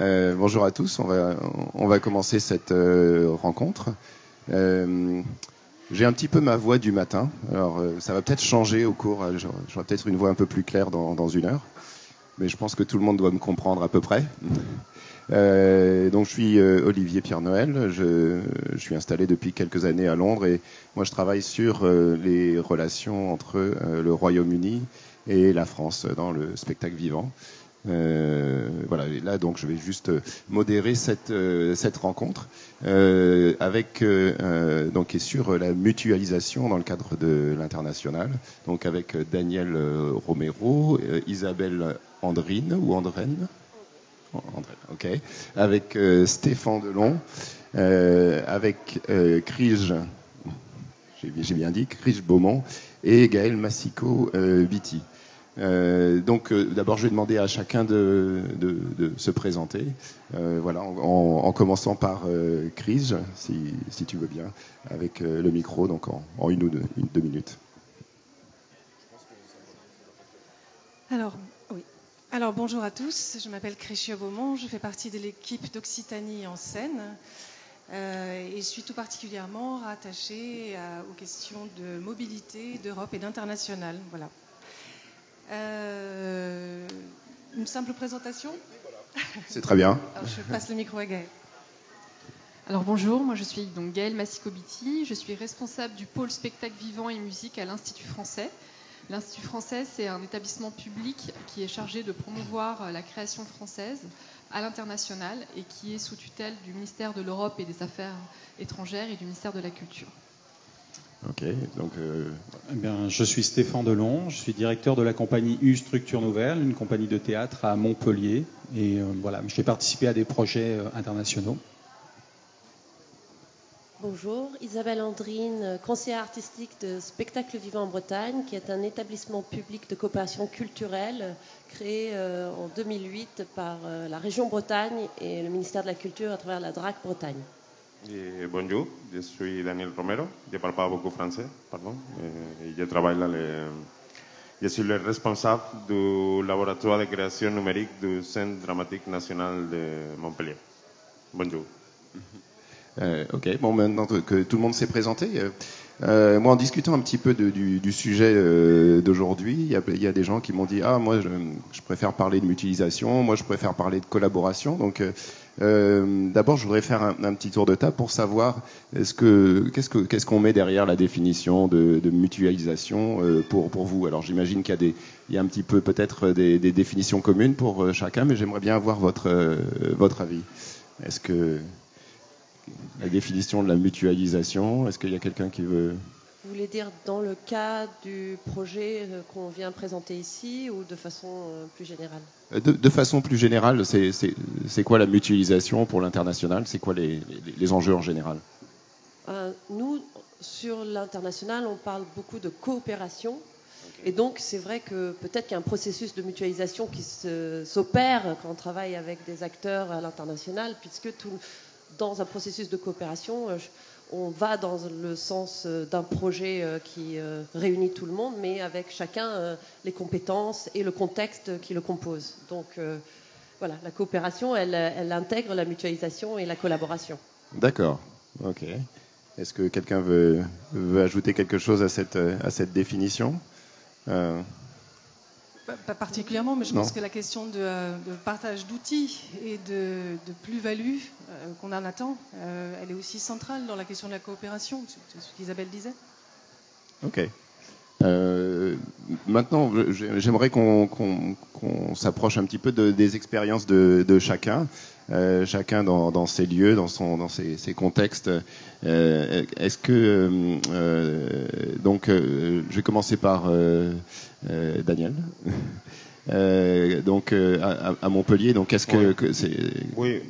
Bonjour à tous, on va commencer cette rencontre. J'ai un petit peu ma voix du matin, alors ça va peut-être changer au cours, j'aurai peut-être une voix un peu plus claire dans une heure, mais je pense que tout le monde doit me comprendre à peu près. Donc je suis Olivier Pierre-Noël, je suis installé depuis quelques années à Londres et moi je travaille sur les relations entre le Royaume-Uni et la France dans le spectacle vivant. Voilà, et là donc je vais juste modérer cette rencontre avec donc et sur la mutualisation dans le cadre de l'international, donc avec Daniel Romero, Isabelle Andrine ou Andrenne, ok, avec Stéphane Delon, avec Krige, j'ai bien dit, Krige Beaumont et Gaël Massico-Biti. Donc d'abord je vais demander à chacun de se présenter, voilà, en commençant par Chris, si tu veux bien, avec le micro, donc en une ou deux minutes. Alors, oui. Alors bonjour à tous, je m'appelle Chris Beaumont, je fais partie de l'équipe d'Occitanie en Seine et je suis tout particulièrement rattachée aux questions de mobilité, d'Europe et d'international. Voilà. Une simple présentation ? C'est très bien. Alors, je passe le micro à Gaëlle. Alors bonjour, moi je suis donc Gaëlle Massico-Biti, je suis responsable du pôle spectacle vivant et musique à l'Institut français. L'Institut français, c'est un établissement public qui est chargé de promouvoir la création française à l'international et qui est sous tutelle du ministère de l'Europe et des Affaires étrangères et du ministère de la Culture. Ok, donc... Eh bien, je suis Stéphane Delon, je suis directeur de la compagnie U Structure Nouvelle, une compagnie de théâtre à Montpellier. Et voilà, j'ai participé à des projets internationaux. Bonjour, Isabelle Andrine, conseillère artistique de Spectacle Vivant en Bretagne, qui est un établissement public de coopération culturelle créé en 2008 par la région Bretagne et le ministère de la Culture à travers la DRAC Bretagne. Et bonjour, je suis Daniel Romero, je ne parle pas beaucoup français, pardon, et je travaille là. Je suis le responsable du laboratoire de création numérique du Centre dramatique national de Montpellier. Bonjour. Ok, bon, maintenant que tout le monde s'est présenté, moi en discutant un petit peu du sujet d'aujourd'hui, il y a des gens qui m'ont dit moi je préfère parler de mutualisation, moi je préfère parler de collaboration. Donc d'abord je voudrais faire un petit tour de table pour savoir qu'est-ce qu'on met derrière la définition de mutualisation pour vous. Alors j'imagine qu'il y a un petit peu peut-être des définitions communes pour chacun, mais j'aimerais bien avoir votre avis. Est-ce que la définition de la mutualisation, est-ce qu'il y a quelqu'un qui veut... Vous voulez dire dans le cas du projet qu'on vient présenter ici ou de façon plus générale ? De façon plus générale, c'est quoi la mutualisation pour l'international ? C'est quoi les enjeux en général ? Nous, sur l'international, on parle beaucoup de coopération. Okay. Et donc, c'est vrai que peut-être qu'il y a un processus de mutualisation qui s'opère quand on travaille avec des acteurs à l'international, puisque dans un processus de coopération, on va dans le sens d'un projet qui réunit tout le monde, mais avec chacun les compétences et le contexte qui le compose. Donc voilà, la coopération, elle intègre la mutualisation et la collaboration. D'accord, ok. Est-ce que quelqu'un veut ajouter quelque chose à cette définition ? Pas particulièrement, mais je pense que la question de partage d'outils et de plus-value qu'on en attend, elle est aussi centrale dans la question de la coopération, c'est ce qu'Isabelle disait. Ok. Maintenant, j'aimerais qu'on s'approche un petit peu des expériences de chacun, chacun dans ses lieux, dans ses contextes. Est-ce que donc je vais commencer par Daniel. Donc à Montpellier. Donc est-ce que c'est... Oui,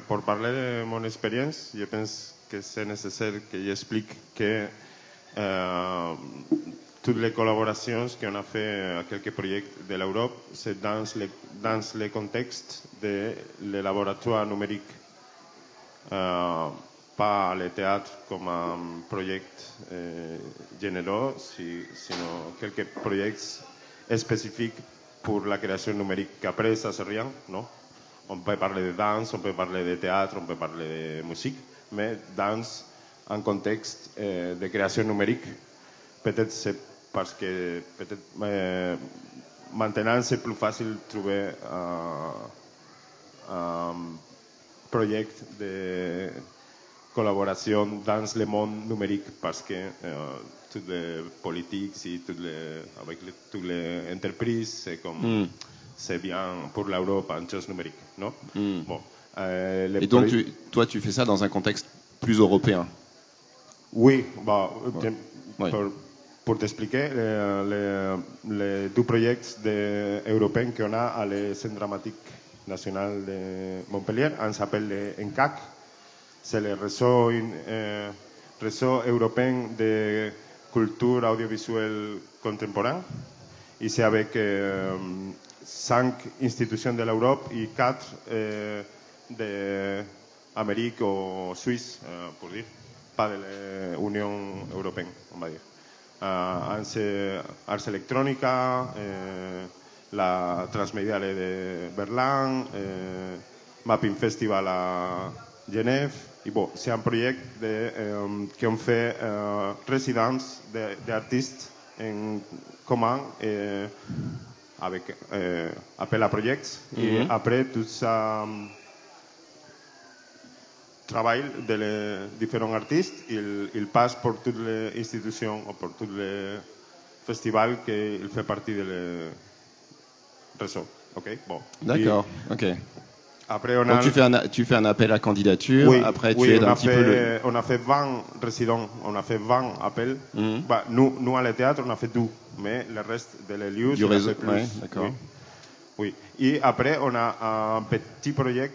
pour parler de mon expérience, je pense que c'est nécessaire que j'explique que toutes les collaborations qu'on a fait à quelques projets de l'Europe, c'est dans le contexte des laboratoires numériques, pas le théâtre comme un projet généreux, sinon quelques projets spécifiques pour la création numérique. Qu'après, ça c'est rien, non? On peut parler de danse, on peut parler de théâtre, on peut parler de musique, mais danse en contexte de création numérique. Peut-être c'est parce que maintenant c'est plus facile de trouver un projet de collaboration dans le monde numérique parce que toutes les politiques et avec toutes les entreprises, c'est comme c'est bien pour l'Europe en chose numérique, non? Bon, et donc toi tu fais ça dans un contexte plus européen? Oui, bah, ouais. Pour t'expliquer, les deux projets européens qu'on a à le Centre dramatique national de Montpellier, on s'appelle le ENCAC, c'est le réseau européen de culture audiovisuelle contemporaine. Et c'est avec 5 institutions de l'Europe et 4 d'Amérique ou Suisse, pour dire, pas de l'Union européenne, on va dire. Ars Electronica, la Transmediale de Berlin, Mapping Festival à Genève. Et bon, c'est un projet qu'on fait résidence d'artistes en commun avec appel à projets. Et après tout ça travail des différents artistes, il passe pour toutes les institutions ou pour tous les festivals qu'il fait partie du réseau. Okay? Bon. D'accord, ok. Après, donc tu fais un appel à candidature, oui, après oui, tu aides un petit peu on a fait 20 résidents, on a fait 20 appels. Bah, nous, à le théâtre, on a fait 2, mais le reste de les lieux, du réseau, plus. Ouais, d'accord. Oui. Et après, on a un petit projet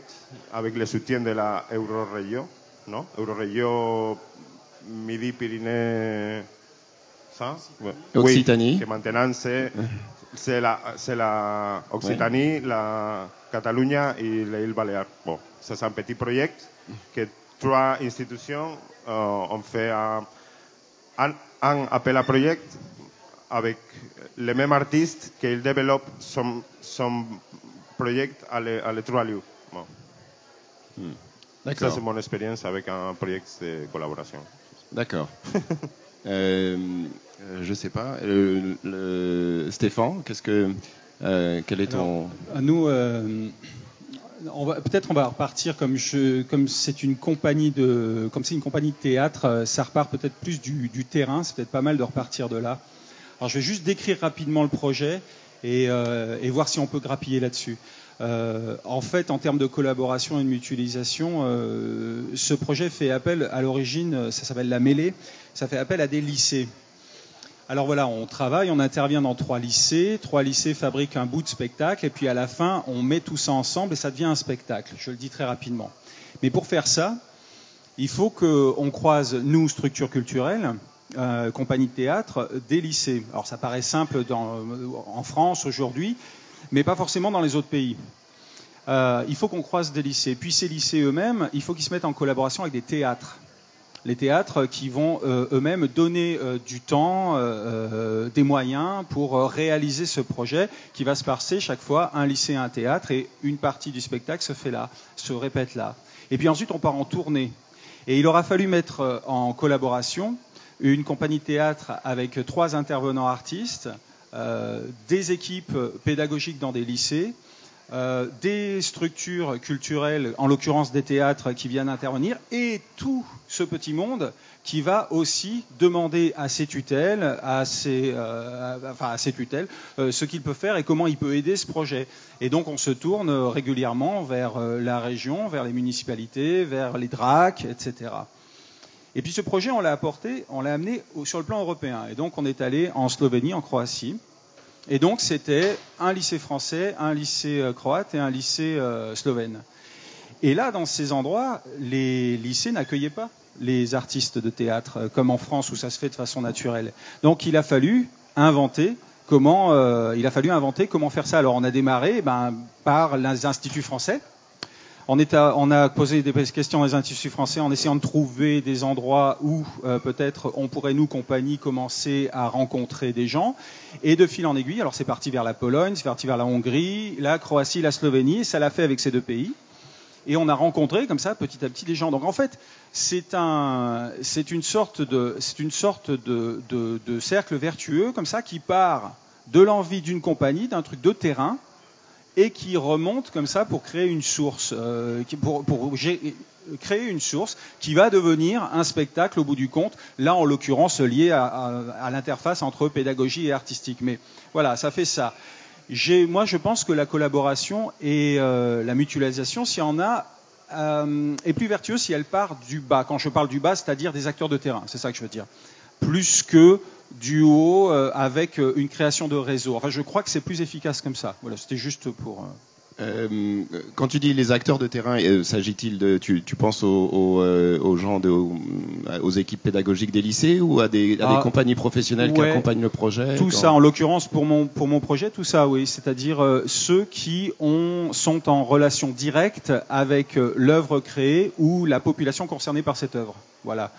avec le soutien de la Euroregio, non? Euroregio Midi-Pyrénées, ça? Occitanie. Oui, que maintenant c'est la Occitanie, la Catalunya et l'île Balear. Bon, c'est un petit projet que 3 institutions ont fait un appel à projet avec les mêmes artistes qu'ils développent son projet à les 3 lieux. Bon. D'accord. Ça, c'est mon expérience avec un projet de collaboration. D'accord. Je sais pas. Stéphane, quel est ton... Nous, on va repartir comme c'est une compagnie de théâtre, ça repart peut-être plus du terrain. C'est peut-être pas mal de repartir de là. Alors, je vais juste décrire rapidement le projet et voir si on peut grappiller là-dessus. En fait, en termes de collaboration et de mutualisation, ce projet fait appel, à l'origine, ça s'appelle la mêlée, ça fait appel à des lycées. Alors voilà, on travaille, on intervient dans 3 lycées, 3 lycées fabriquent un bout de spectacle, et puis à la fin, on met tout ça ensemble et ça devient un spectacle. Je le dis très rapidement. Mais pour faire ça, il faut qu'on croise, nous, structures culturelles, compagnie de théâtre, des lycées. Alors ça paraît simple en France aujourd'hui, mais pas forcément dans les autres pays. Il faut qu'on croise des lycées. Puis ces lycées eux-mêmes, il faut qu'ils se mettent en collaboration avec des théâtres. Les théâtres qui vont eux-mêmes donner du temps, des moyens pour réaliser ce projet qui va se passer chaque fois un lycée, un théâtre, et une partie du spectacle se fait là, se répète là. Et puis ensuite on part en tournée. Et il aura fallu mettre en collaboration une compagnie de théâtre avec 3 intervenants artistes, des équipes pédagogiques dans des lycées, des structures culturelles, en l'occurrence des théâtres qui viennent intervenir, et tout ce petit monde qui va aussi demander à ses tutelles, ce qu'il peut faire et comment il peut aider ce projet. Et donc on se tourne régulièrement vers la région, vers les municipalités, vers les DRAC, etc. Et puis ce projet, on l'a amené sur le plan européen. Et donc on est allé en Slovénie, en Croatie. Et donc, c'était un lycée français, un lycée croate et un lycée slovène. Et là, dans ces endroits, les lycées n'accueillaient pas les artistes de théâtre, comme en France où ça se fait de façon naturelle. Donc, il a fallu inventer comment faire ça. Alors, on a démarré par les instituts français, On a posé des questions aux instituts français en essayant de trouver des endroits où peut-être on pourrait, nous, compagnie, commencer à rencontrer des gens. Et de fil en aiguille, alors c'est parti vers la Pologne, c'est parti vers la Hongrie, la Croatie, la Slovénie, et ça l'a fait avec ces deux pays. Et on a rencontré comme ça petit à petit des gens. Donc en fait, c'est une sorte de cercle vertueux comme ça qui part de l'envie d'une compagnie, d'un truc de terrain, et qui remonte comme ça pour créer une source, créer une source qui va devenir un spectacle au bout du compte. Là, en l'occurrence, lié à l'interface entre pédagogie et artistique. Mais voilà, ça fait ça. Moi, je pense que la collaboration et la mutualisation, s'il y en a, est plus vertueuse si elle part du bas. Quand je parle du bas, c'est-à-dire des acteurs de terrain, c'est ça que je veux dire. Plus que du haut avec une création de réseau. Enfin, je crois que c'est plus efficace comme ça. Voilà, c'était juste pour... Quand tu dis les acteurs de terrain, s'agit-il de, tu penses aux gens, aux équipes pédagogiques des lycées ou à des compagnies professionnelles qui accompagnent le projet? Tout ça, en l'occurrence pour mon projet, tout ça, oui. C'est-à-dire ceux qui sont en relation directe avec l'œuvre créée ou la population concernée par cette œuvre. Voilà.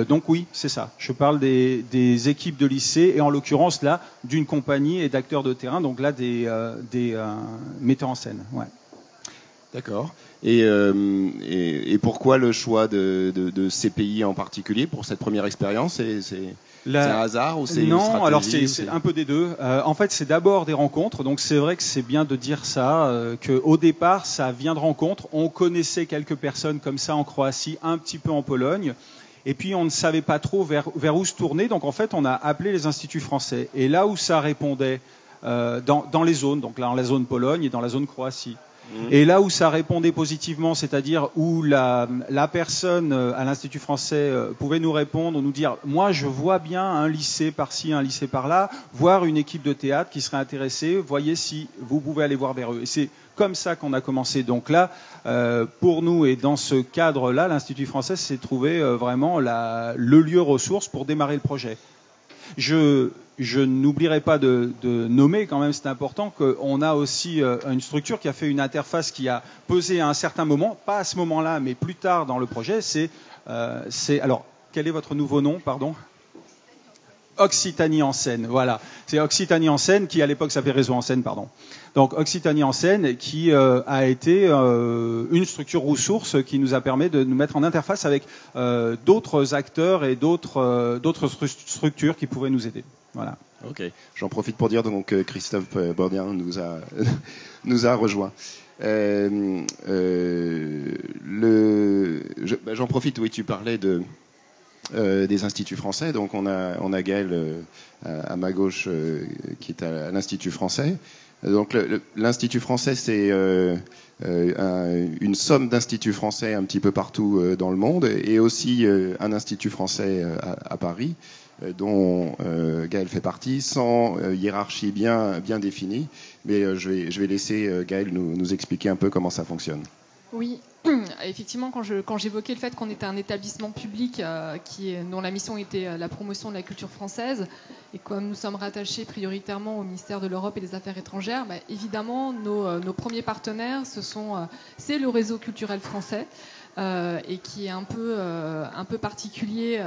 Donc oui, c'est ça. Je parle des équipes de lycée et en l'occurrence là d'une compagnie et d'acteurs de terrain. Donc là des metteurs en scène. Ouais. D'accord. Et pourquoi le choix de ces pays en particulier pour cette première expérience? C'est un hasard ou c'est une stratégie? Non, alors c'est un peu des deux. En fait, c'est d'abord des rencontres. Donc c'est vrai que c'est bien de dire ça, qu'au départ, ça vient de rencontres. On connaissait quelques personnes comme ça en Croatie, un petit peu en Pologne. Et puis on ne savait pas trop vers où se tourner. Donc en fait, on a appelé les instituts français. Et là où ça répondait, dans les zones, donc là dans la zone Pologne et dans la zone Croatie. Et là où ça répondait positivement, c'est-à-dire où la personne à l'Institut français pouvait nous répondre, nous dire « Moi, je vois bien un lycée par-ci, un lycée par-là, voir une équipe de théâtre qui serait intéressée, voyez si vous pouvez aller voir vers eux. » Et c'est comme ça qu'on a commencé. Donc là, pour nous et dans ce cadre-là, l'Institut français s'est trouvé vraiment le lieu ressource pour démarrer le projet. Je n'oublierai pas de nommer, quand même, c'est important, qu'on a aussi une structure qui a fait une interface qui a pesé à un certain moment, pas à ce moment-là, mais plus tard dans le projet. Alors, quel est votre nouveau nom, pardon? Occitanie en scène, voilà. C'est Occitanie en scène qui, à l'époque, s'appelait Réseau en scène, pardon. Donc, Occitanie en scène qui a été une structure ressource qui nous a permis de nous mettre en interface avec d'autres acteurs et d'autres structures qui pouvaient nous aider. Voilà. Ok. J'en profite pour dire donc Christophe Bordien nous a rejoint. J'en profite. Oui, tu parlais des instituts français. Donc on a Gaël à ma gauche qui est à l'Institut français. Donc l'Institut français, c'est une somme d'instituts français un petit peu partout dans le monde et aussi un institut français à Paris dont Gaël fait partie, sans hiérarchie bien définie. Mais je vais laisser Gaël nous expliquer un peu comment ça fonctionne. Oui, effectivement, quand j'évoquais le fait qu'on était un établissement public dont la mission était la promotion de la culture française, et comme nous sommes rattachés prioritairement au ministère de l'Europe et des Affaires étrangères, évidemment, nos premiers partenaires, c'est le réseau culturel français, et qui est un peu particulier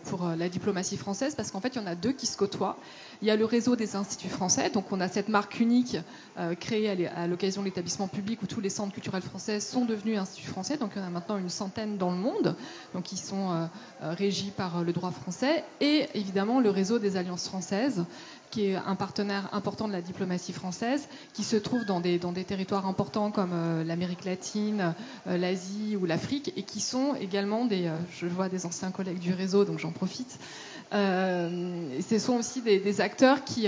pour la diplomatie française, parce qu'en fait, il y en a deux qui se côtoient. Il y a le réseau des instituts français, donc on a cette marque unique créée à l'occasion de l'établissement public où tous les centres culturels français sont devenus instituts français, donc il y en a maintenant une centaine dans le monde, donc ils sont régis par le droit français, et évidemment le réseau des alliances françaises, qui est un partenaire important de la diplomatie française, qui se trouve dans des territoires importants comme l'Amérique latine, l'Asie ou l'Afrique, et qui sont également je vois des anciens collègues du réseau, donc j'en profite. Ce sont aussi des acteurs qui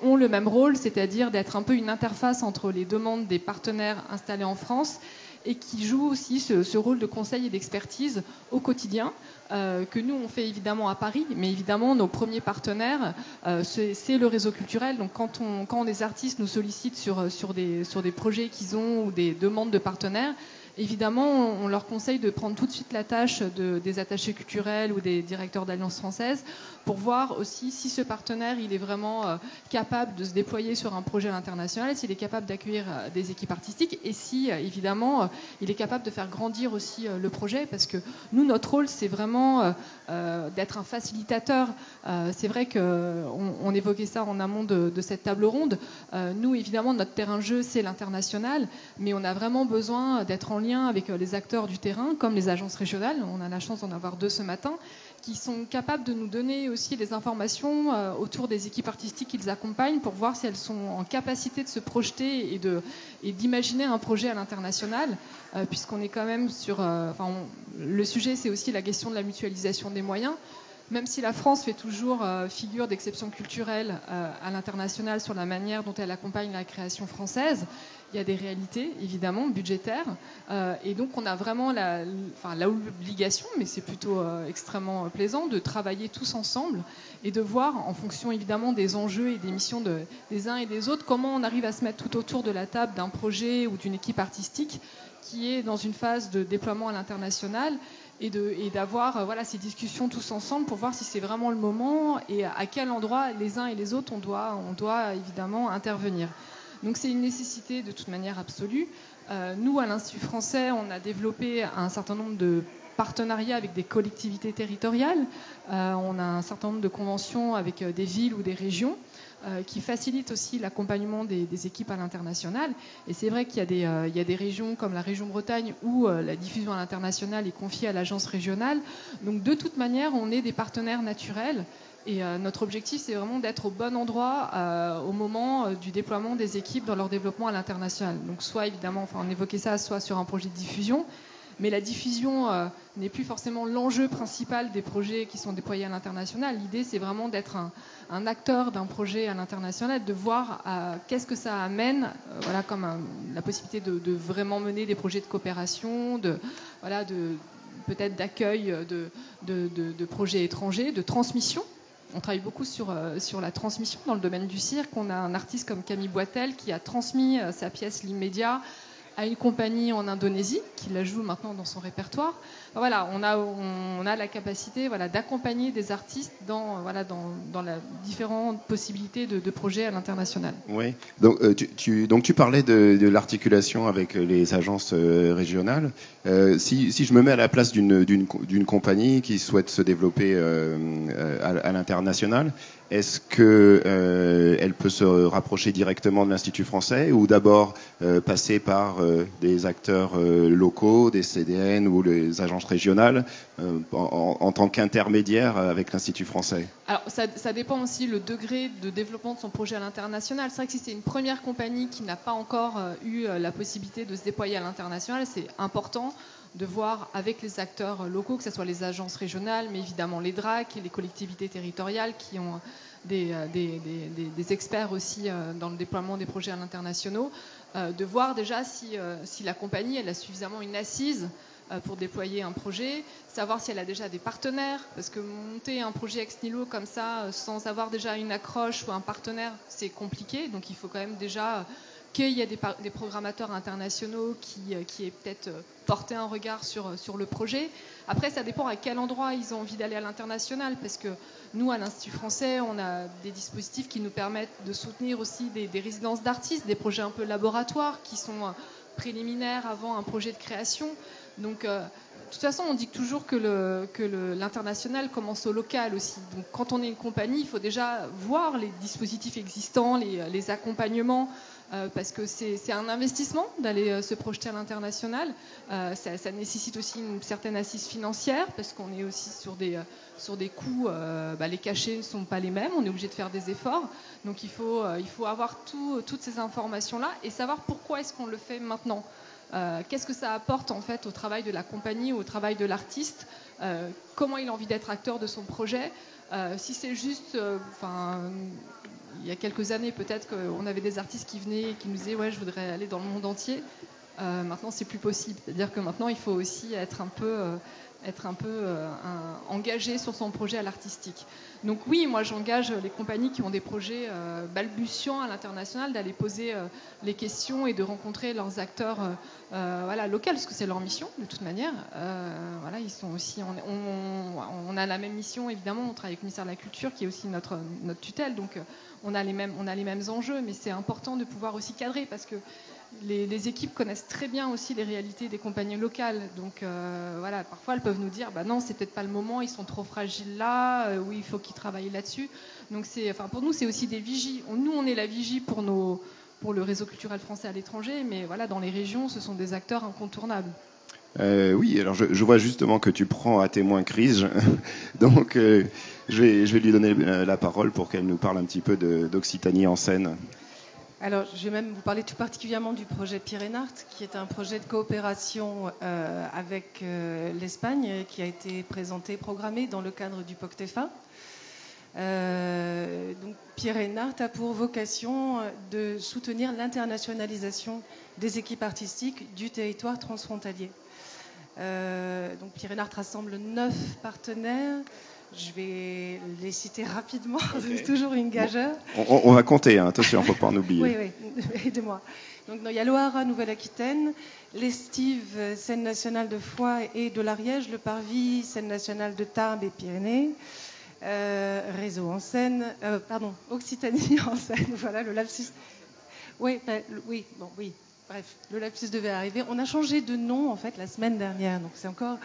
ont le même rôle, c'est-à-dire d'être un peu une interface entre les demandes des partenaires installés en France et qui jouent aussi ce rôle de conseil et d'expertise au quotidien, que nous on fait évidemment à Paris, mais évidemment nos premiers partenaires c'est le réseau culturel. Donc quand des artistes nous sollicitent sur des projets qu'ils ont ou des demandes de partenaires, Évidemment, on leur conseille de prendre tout de suite la tâche des attachés culturels ou des directeurs d'Alliance française pour voir aussi si ce partenaire il est vraiment capable de se déployer sur un projet à l'international, s'il est capable d'accueillir des équipes artistiques et si, évidemment, il est capable de faire grandir aussi le projet, parce que nous, notre rôle, c'est vraiment d'être un facilitateur. C'est vrai qu'on évoquait ça en amont de cette table ronde. Nous, évidemment, notre terrain de jeu, c'est l'international, mais on a vraiment besoin d'être en lien avec les acteurs du terrain, comme les agences régionales. On a la chance d'en avoir 2 ce matin, qui sont capables de nous donner aussi des informations autour des équipes artistiques qu'ils accompagnent pour voir si elles sont en capacité de se projeter et d'imaginer un projet à l'international, puisqu'on est quand même sur... le sujet, c'est aussi la question de la mutualisation des moyens. Même si la France fait toujours figure d'exception culturelle à l'international sur la manière dont elle accompagne la création française, il y a des réalités, évidemment, budgétaires. Et donc, on a vraiment l'obligation, mais c'est plutôt extrêmement plaisant, de travailler tous ensemble et de voir, en fonction, évidemment, des enjeux et des missions des uns et des autres, comment on arrive à se mettre tout autour de la table d'un projet ou d'une équipe artistique qui est dans une phase de déploiement à l'international et d'avoir ces discussions tous ensemble pour voir si c'est vraiment le moment et à quel endroit les uns et les autres on doit évidemment intervenir. Donc c'est une nécessité de toute manière absolue. Nous, à l'Institut français, on a développé un certain nombre de partenariats avec des collectivités territoriales. On a un certain nombre de conventions avec des villes ou des régions qui facilitent aussi l'accompagnement des équipes à l'international. Et c'est vrai qu'il y a des régions comme la région Bretagne où la diffusion à l'international est confiée à l'agence régionale. Donc de toute manière, on est des partenaires naturels. Et notre objectif, c'est vraiment d'être au bon endroit au moment du déploiement des équipes dans leur développement à l'international. Donc soit évidemment, on évoquait ça, soit sur un projet de diffusion. Mais la diffusion n'est plus forcément l'enjeu principal des projets qui sont déployés à l'international. L'idée, c'est vraiment d'être un acteur d'un projet à l'international, de voir qu'est-ce que ça amène, comme la possibilité de vraiment mener des projets de coopération, peut-être d'accueil de projets étrangers, de transmission. On travaille beaucoup sur la transmission dans le domaine du cirque. On a un artiste comme Camille Boitel qui a transmis sa pièce L'Immédiat à une compagnie en Indonésie qui la joue maintenant dans son répertoire. Voilà, on a la capacité d'accompagner des artistes dans la différentes possibilités de projets à l'international. Oui, donc tu parlais de l'articulation avec les agences régionales. Si je me mets à la place d'une compagnie qui souhaite se développer à l'international, est-ce qu'elle peut se rapprocher directement de l'Institut français ou d'abord passer par des acteurs locaux, des CDN ou les agences régionales en tant qu'intermédiaire avec l'Institut français? Alors ça dépend aussi le degré de développement de son projet à l'international. C'est vrai que si c'est une première compagnie qui n'a pas encore eu la possibilité de se déployer à l'international, c'est important de voir avec les acteurs locaux, que ce soit les agences régionales, mais évidemment les DRAC et les collectivités territoriales qui ont des experts aussi dans le déploiement des projets à l'international, de voir déjà si la compagnie elle a suffisamment une assise pour déployer un projet, savoir si elle a déjà des partenaires, parce que monter un projet ex nihilo comme ça, sans avoir déjà une accroche ou un partenaire, c'est compliqué, donc il faut quand même déjà qu'il y ait des programmateurs internationaux qui aient peut-être porté un regard sur le projet. Après, ça dépend à quel endroit ils ont envie d'aller à l'international, parce que nous, à l'Institut français, on a des dispositifs qui nous permettent de soutenir aussi des résidences d'artistes, des projets un peu laboratoires qui sont préliminaires avant un projet de création. Donc, de toute façon, on dit toujours que l'international commence au local aussi. Donc, quand on est une compagnie, il faut déjà voir les dispositifs existants, les accompagnements, parce que c'est un investissement d'aller se projeter à l'international. Ça nécessite aussi une certaine assise financière, parce qu'on est aussi sur des coûts, les cachets ne sont pas les mêmes, on est obligé de faire des efforts. Donc il faut avoir toutes ces informations-là et savoir pourquoi est-ce qu'on le fait maintenant. Qu'est-ce que ça apporte en fait au travail de la compagnie, au travail de l'artiste, comment il a envie d'être acteur de son projet. Si c'est juste, il y a quelques années peut-être qu'on avait des artistes qui venaient et qui nous disaient ouais, je voudrais aller dans le monde entier. Maintenant, c'est plus possible. C'est-à-dire que maintenant, il faut aussi être un peu engagé sur son projet à l'artistique. Donc oui, moi j'engage les compagnies qui ont des projets balbutiants à l'international d'aller poser les questions et de rencontrer leurs acteurs locaux, parce que c'est leur mission de toute manière. Ils sont aussi, on a la même mission évidemment, on travaille avec le ministère de la Culture qui est aussi notre tutelle, donc on a les mêmes enjeux, mais c'est important de pouvoir aussi cadrer parce que les équipes connaissent très bien aussi les réalités des compagnies locales. Donc parfois elles peuvent nous dire non, c'est peut-être pas le moment, ils sont trop fragiles là, oui, il faut qu'ils travaillent là-dessus. Donc pour nous, c'est aussi des vigies. Nous, on est la vigie pour le réseau culturel français à l'étranger, mais dans les régions, ce sont des acteurs incontournables. Oui, alors je vois justement que tu prends à témoin Chris, donc je vais lui donner la parole pour qu'elle nous parle un petit peu d'Occitanie en scène. Alors, je vais même vous parler tout particulièrement du projet Pyrénart, qui est un projet de coopération avec l'Espagne, qui a été présenté, programmé dans le cadre du POCTEFA. Donc, Pyrénart a pour vocation de soutenir l'internationalisation des équipes artistiques du territoire transfrontalier. Donc, Pyrénart rassemble 9 partenaires. Je vais les citer rapidement, okay. C'est toujours une gageure. Bon, on va compter, hein. Attention, il ne faut pas en oublier. Oui, aidez-moi. Donc, il y a l'Ohara, Nouvelle-Aquitaine, l'Estive, scène nationale de Foix et de l'Ariège, le Parvis, scène nationale de Tarbes et Pyrénées, Réseau en scène, Occitanie en scène, voilà, le lapsus. Oui. Bref, le lapsus devait arriver. On a changé de nom, en fait, la semaine dernière. Donc, c'est encore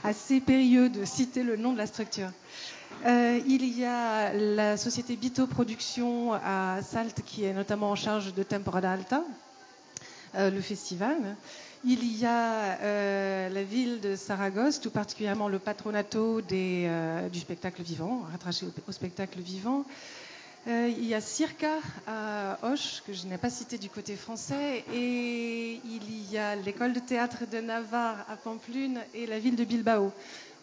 assez périlleux de citer le nom de la structure. Il y a la société Bito Productions à Salt, qui est notamment en charge de Temporada Alta, le festival. Il y a la ville de Saragosse, tout particulièrement le patronato du spectacle vivant, rattaché au spectacle vivant. Il y a Circa à Auch, que je n'ai pas cité du côté français, et il y a l'école de théâtre de Navarre à Pamplune et la ville de Bilbao.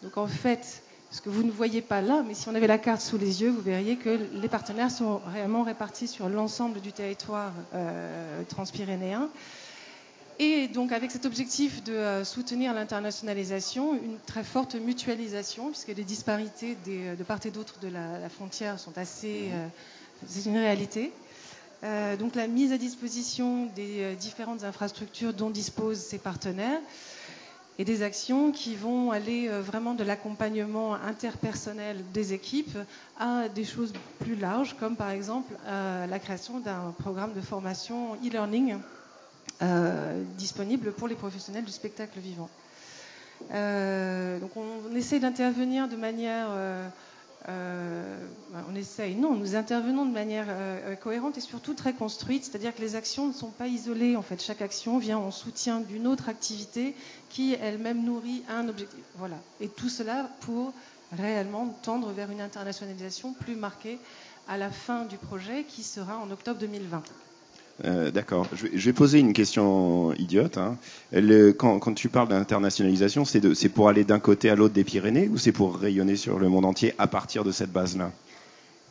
Donc en fait, ce que vous ne voyez pas là, mais si on avait la carte sous les yeux, vous verriez que les partenaires sont réellement répartis sur l'ensemble du territoire transpyrénéen. Et donc avec cet objectif de soutenir l'internationalisation, une très forte mutualisation, puisque les disparités de part et d'autre de la frontière sont assez... c'est une réalité. Donc la mise à disposition des différentes infrastructures dont disposent ces partenaires et des actions qui vont aller vraiment de l'accompagnement interpersonnel des équipes à des choses plus larges, comme par exemple la création d'un programme de formation e-learning disponible pour les professionnels du spectacle vivant. Donc on essaie d'intervenir de manière... nous intervenons de manière cohérente et surtout très construite, c'est-à-dire que les actions ne sont pas isolées. En fait, chaque action vient en soutien d'une autre activité qui elle-même nourrit un objectif. Voilà. Et tout cela pour réellement tendre vers une internationalisation plus marquée à la fin du projet qui sera en octobre 2020. D'accord. Je vais poser une question idiote. Hein. Quand tu parles d'internationalisation, c'est pour aller d'un côté à l'autre des Pyrénées ou c'est pour rayonner sur le monde entier à partir de cette base-là ?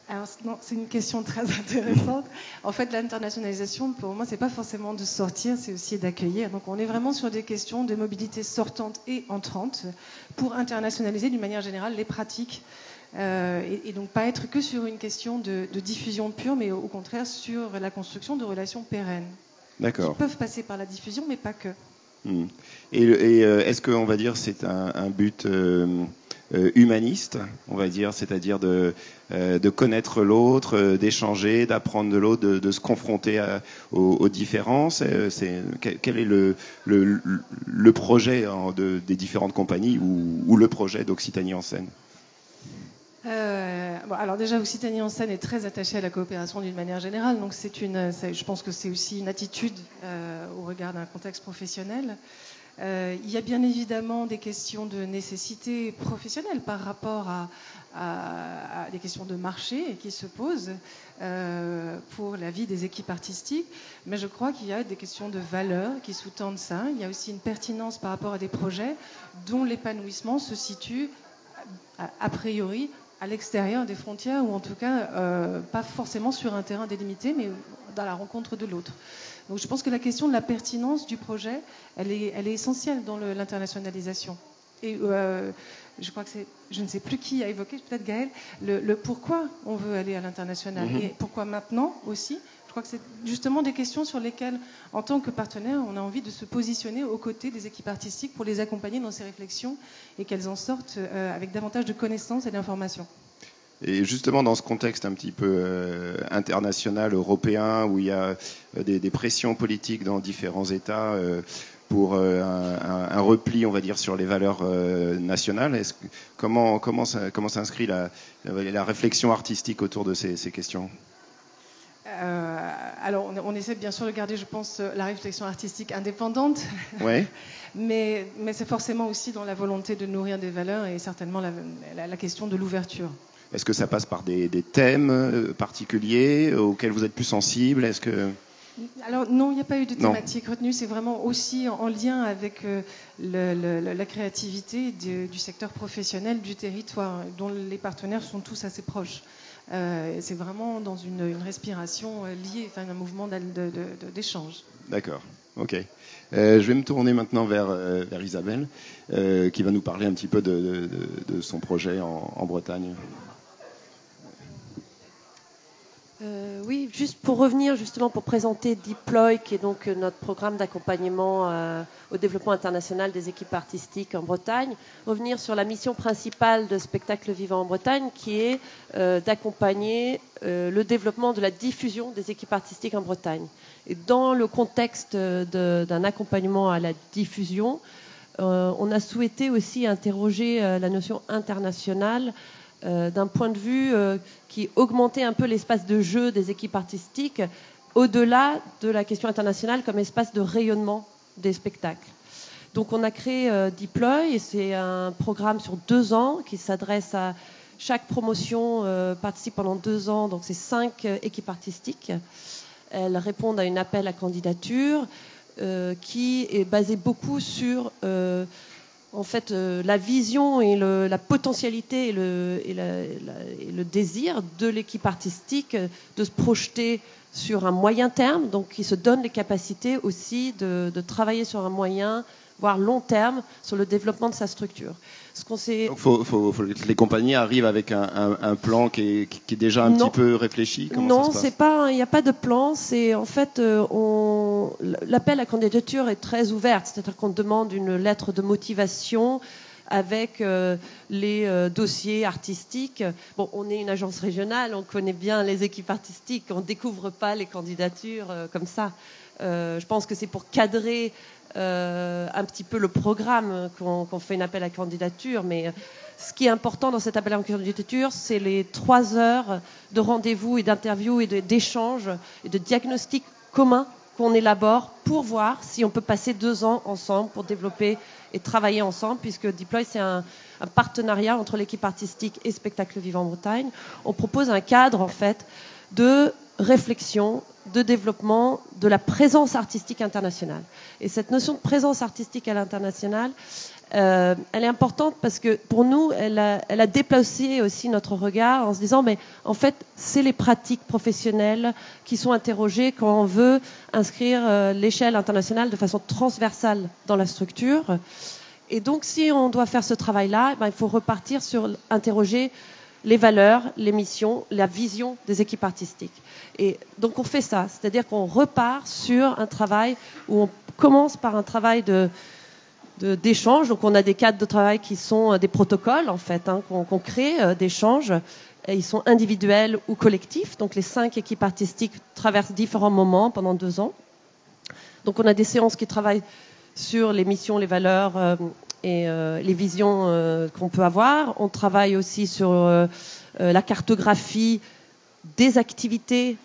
Alors, non, c'est une question très intéressante. En fait, l'internationalisation, pour moi, c'est pas forcément de sortir, c'est aussi d'accueillir. Donc, on est vraiment sur des questions de mobilité sortante et entrante pour internationaliser d'une manière générale les pratiques. Et donc pas être que sur une question de diffusion pure, mais au contraire sur la construction de relations pérennes. D'accord. Qui peuvent passer par la diffusion, mais pas que. Et est-ce qu'on va dire c'est un but humaniste, on va dire, c'est-à-dire de connaître l'autre, d'échanger, d'apprendre de l'autre, de se confronter aux différences. Quel est le projet des différentes compagnies ou le projet d'Occitanie en scène ? Alors déjà, Occitanie en scène est très attachée à la coopération d'une manière générale, donc je pense que c'est aussi une attitude au regard d'un contexte professionnel. Il y a bien évidemment des questions de nécessité professionnelle par rapport à des questions de marché qui se posent pour la vie des équipes artistiques, mais je crois qu'il y a des questions de valeur qui sous-tendent ça. Il y a aussi une pertinence par rapport à des projets dont l'épanouissement se situe a priori à l'extérieur des frontières, ou en tout cas pas forcément sur un terrain délimité, mais dans la rencontre de l'autre. Donc je pense que la question de la pertinence du projet, elle est essentielle dans l'internationalisation. Et je crois que je ne sais plus qui a évoqué, peut-être Gaël, le pourquoi on veut aller à l'international et pourquoi maintenant aussi. Je crois que c'est justement des questions sur lesquelles, en tant que partenaire, on a envie de se positionner aux côtés des équipes artistiques pour les accompagner dans ces réflexions et qu'elles en sortent avec davantage de connaissances et d'informations. Et justement, dans ce contexte un petit peu international, européen, où il y a des pressions politiques dans différents États pour un repli, on va dire, sur les valeurs nationales, comment s'inscrit la réflexion artistique autour de ces questions ? Alors, on essaie bien sûr de garder, je pense, la réflexion artistique indépendante, ouais. mais c'est forcément aussi dans la volonté de nourrir des valeurs et certainement la question de l'ouverture. Est-ce que ça passe par des thèmes particuliers auxquels vous êtes plus sensible ? Est-ce que... Alors non, il n'y a pas eu de thématique retenue, c'est vraiment aussi en lien avec la créativité du secteur professionnel du territoire, dont les partenaires sont tous assez proches. C'est vraiment dans une respiration liée, enfin un mouvement d'échange. D'accord, ok. Je vais me tourner maintenant vers Isabelle, qui va nous parler un petit peu de son projet en Bretagne. Oui, juste pour revenir, justement pour présenter Deploy, qui est donc notre programme d'accompagnement au développement international des équipes artistiques en Bretagne, revenir sur la mission principale de Spectacle Vivant en Bretagne, qui est d'accompagner le développement de la diffusion des équipes artistiques en Bretagne. Et dans le contexte d'un accompagnement à la diffusion, on a souhaité aussi interroger la notion internationale d'un point de vue qui augmentait un peu l'espace de jeu des équipes artistiques au-delà de la question internationale comme espace de rayonnement des spectacles. Donc on a créé Deploy, et c'est un programme sur 2 ans qui s'adresse à chaque promotion, participe pendant 2 ans, donc c'est 5 équipes artistiques. Elles répondent à un appel à candidature qui est basé beaucoup sur en fait, la vision et la potentialité et le désir de l'équipe artistique de se projeter sur un moyen terme, donc qui se donne les capacités aussi de travailler sur un moyen, voire long terme, sur le développement de sa structure. Donc faut que les compagnies arrivent avec un plan qui est déjà un petit peu réfléchi. Comment ça se passe ? Il n'y a pas de plan. C'est en fait, l'appel à candidature est très ouverte, c'est-à-dire qu'on demande une lettre de motivation avec les dossiers artistiques. Bon, on est une agence régionale, on connaît bien les équipes artistiques, on ne découvre pas les candidatures comme ça. Je pense que c'est pour cadrer un petit peu le programme qu'on fait un appel à candidature, mais ce qui est important dans cet appel à candidature, c'est les 3 heures de rendez-vous et d'interview et d'échange et de diagnostic commun qu'on élabore pour voir si on peut passer 2 ans ensemble pour développer et travailler ensemble, puisque Deploy, c'est un partenariat entre l'équipe artistique et Spectacle Vivant en Bretagne. On propose un cadre, en fait, de réflexion, de développement de la présence artistique internationale. Et cette notion de présence artistique à l'international, elle est importante parce que pour nous, elle a déplacé aussi notre regard en se disant, mais en fait, c'est les pratiques professionnelles qui sont interrogées quand on veut inscrire l'échelle internationale de façon transversale dans la structure. Et donc, si on doit faire ce travail-là, il faut repartir sur interroger les valeurs, les missions, la vision des équipes artistiques. Et donc on fait ça, c'est-à-dire qu'on repart sur un travail où on commence par un travail d'échange. Donc on a des cadres de travail qui sont des protocoles en fait, qu'on crée d'échange. Ils sont individuels ou collectifs. Donc les 5 équipes artistiques traversent différents moments pendant 2 ans. Donc on a des séances qui travaillent sur les missions, les valeurs et les visions qu'on peut avoir. On travaille aussi sur la cartographie des activités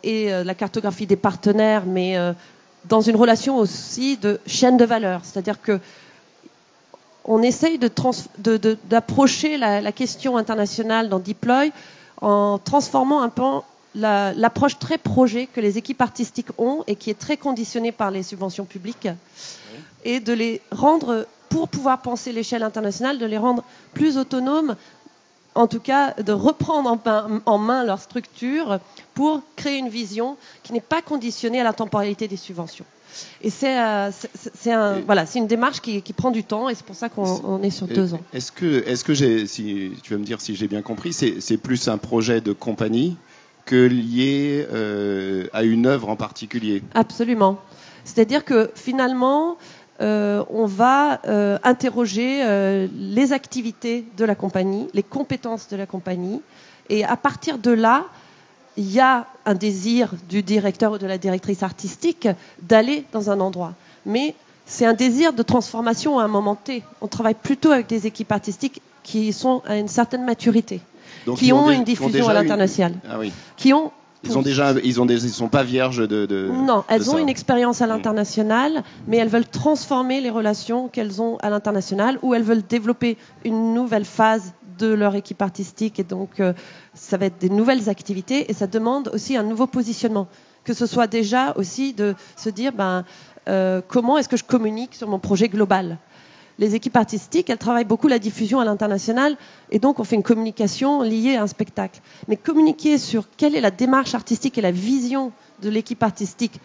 et la cartographie des partenaires, mais dans une relation aussi de chaîne de valeur. C'est-à-dire que on essaye d'approcher la question internationale dans Deploy en transformant un peu l'approche très projet que les équipes artistiques ont et qui est très conditionnée par les subventions publiques, et de les rendre, pour pouvoir penser l'échelle internationale, de les rendre plus autonomes en tout cas, de reprendre en main leur structure pour créer une vision qui n'est pas conditionnée à la temporalité des subventions. Et c'est une démarche qui prend du temps, et c'est pour ça qu'on est sur 2 ans. Est-ce que si tu vas me dire si j'ai bien compris, c'est plus un projet de compagnie que lié à une œuvre en particulier? Absolument. C'est-à-dire que finalement, on va interroger les activités de la compagnie, les compétences de la compagnie, et à partir de là, il y a un désir du directeur ou de la directrice artistique d'aller dans un endroit. Mais c'est un désir de transformation à un moment T. On travaille plutôt avec des équipes artistiques qui sont à une certaine maturité, donc qui ont une diffusion à l'international, Ah oui. qui ont ils sont pas vierges de non, elles ont ça. une expérience à l'international, mais elles veulent transformer les relations qu'elles ont à l'international, ou elles veulent développer une nouvelle phase de leur équipe artistique, et donc ça va être des nouvelles activités, et ça demande aussi un nouveau positionnement, que ce soit déjà aussi de se dire comment est-ce que je communique sur mon projet global. Les équipes artistiques, elles travaillent beaucoup la diffusion à l'international, et donc on fait une communication liée à un spectacle. Mais communiquer sur quelle est la démarche artistique et la vision de l'équipe artistique